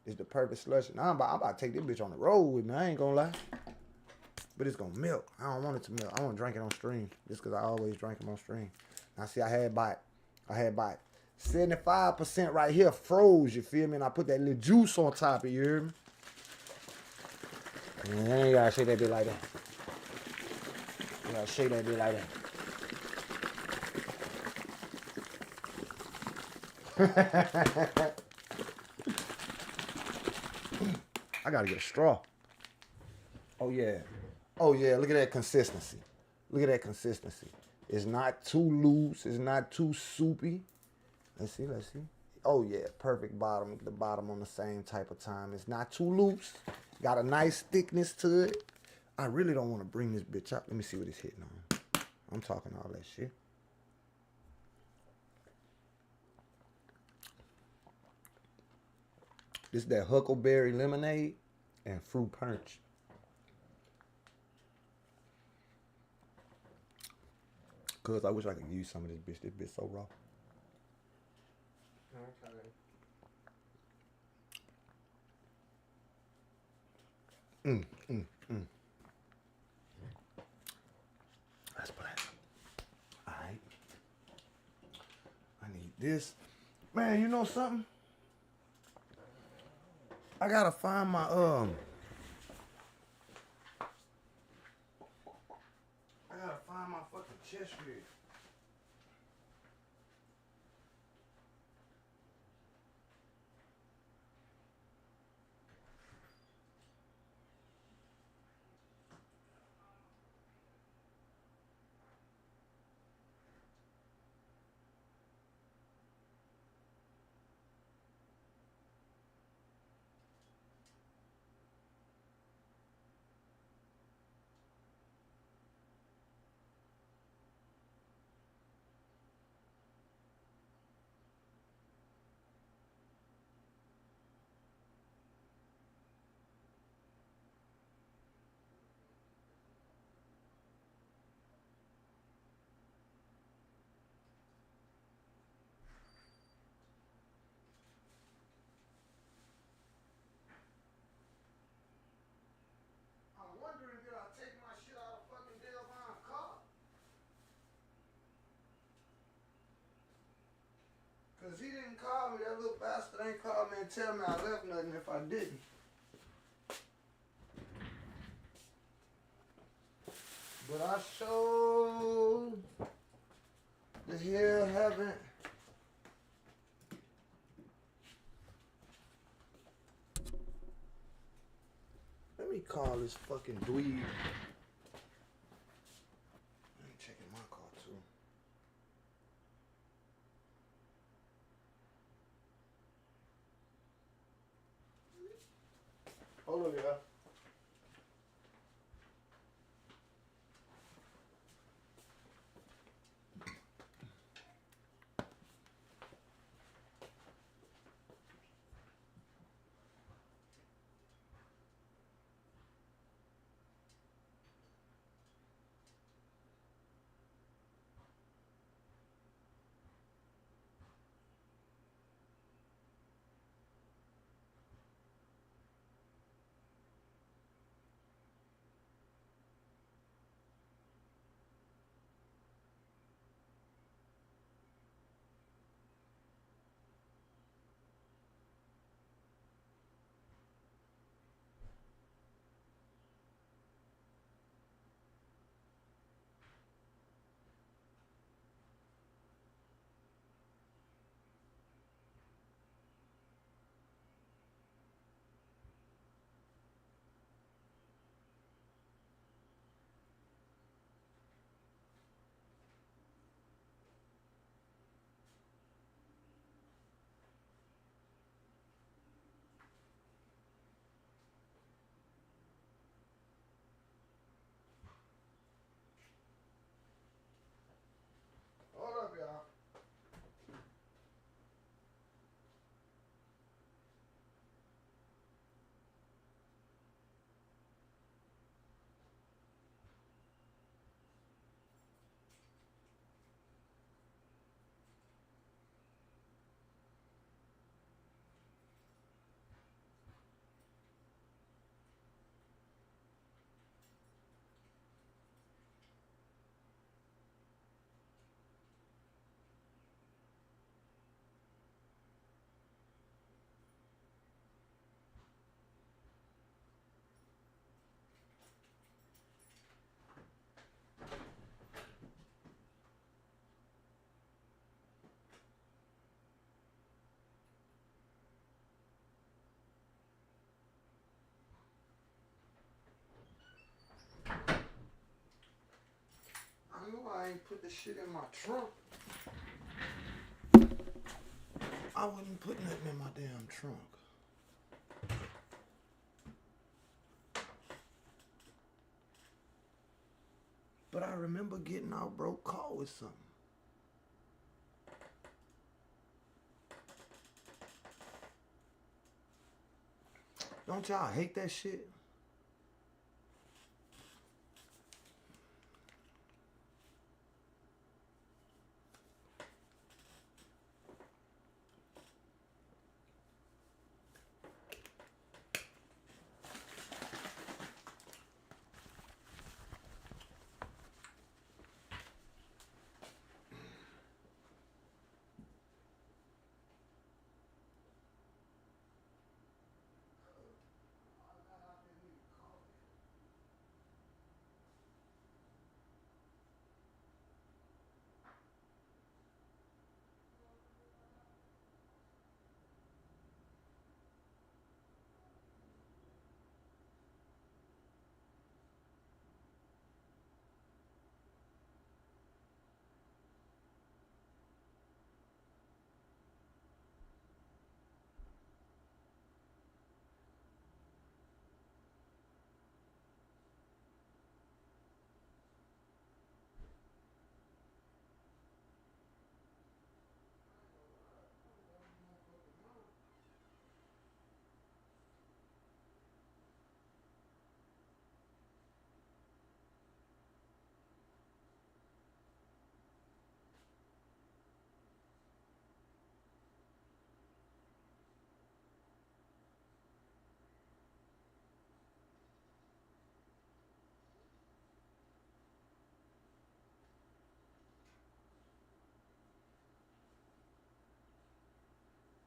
It's the perfect slushy. Now I'm about to take this bitch on the road with me. I ain't gonna lie. But it's gonna melt. I don't want it to melt. I want to drink it on stream. Just because I always drink them on stream. Now see, I had about 75% right here froze, you feel me? And I put that little juice on top of you, hear me? And you gotta shake that bit like that. You gotta shake that bit like that. I gotta get a straw. Oh yeah, look at that consistency. Look at that consistency. It's not too loose, it's not too soupy. Let's see. Oh yeah, perfect bottom, the bottom on the same type of time. It's not too loose, got a nice thickness to it. I really don't want to bring this bitch up. Let me see what it's hitting on. I'm talking all that shit. This is that huckleberry lemonade and fruit punch. Cause I wish I could use some of this bitch. This bitch so raw. That's black. Alright. I need this. Man, you know something? I gotta find my I gotta find my fucking chest rig. Cause he didn't call me, that little bastard ain't called me and tell me I left nothing if I didn't. But I sure the hell haven't. Let me call this fucking dweeb. Let me check in my car too. Hold on, y'all. ain't put the shit in my trunk. I wouldn't put nothing in my damn trunk. But I remember getting out broke caught with something. Don't y'all hate that shit?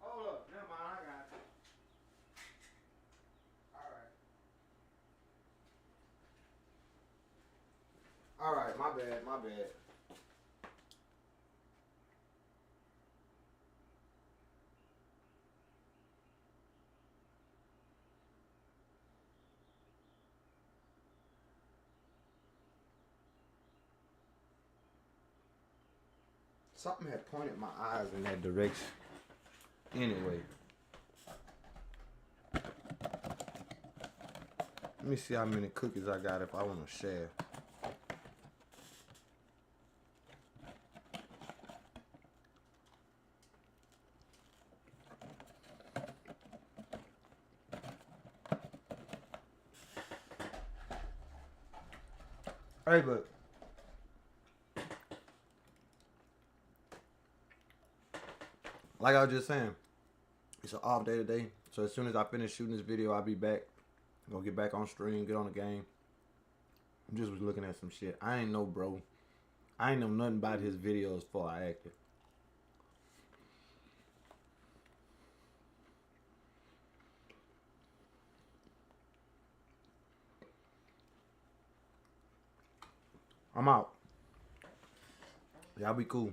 Hold up, never mind, I got you. Alright, my bad, my bad. Something had pointed my eyes in that direction. Anyway. Let me see how many cookies I got if I want to share. Hey, but like I was just saying, it's an off day today. So as soon as I finish shooting this video, I'll be back. Gonna get back on stream, get on the game. I just was looking at some shit. I ain't know, bro. I ain't know nothing about his videos before I acted. I'm out. Y'all be cool.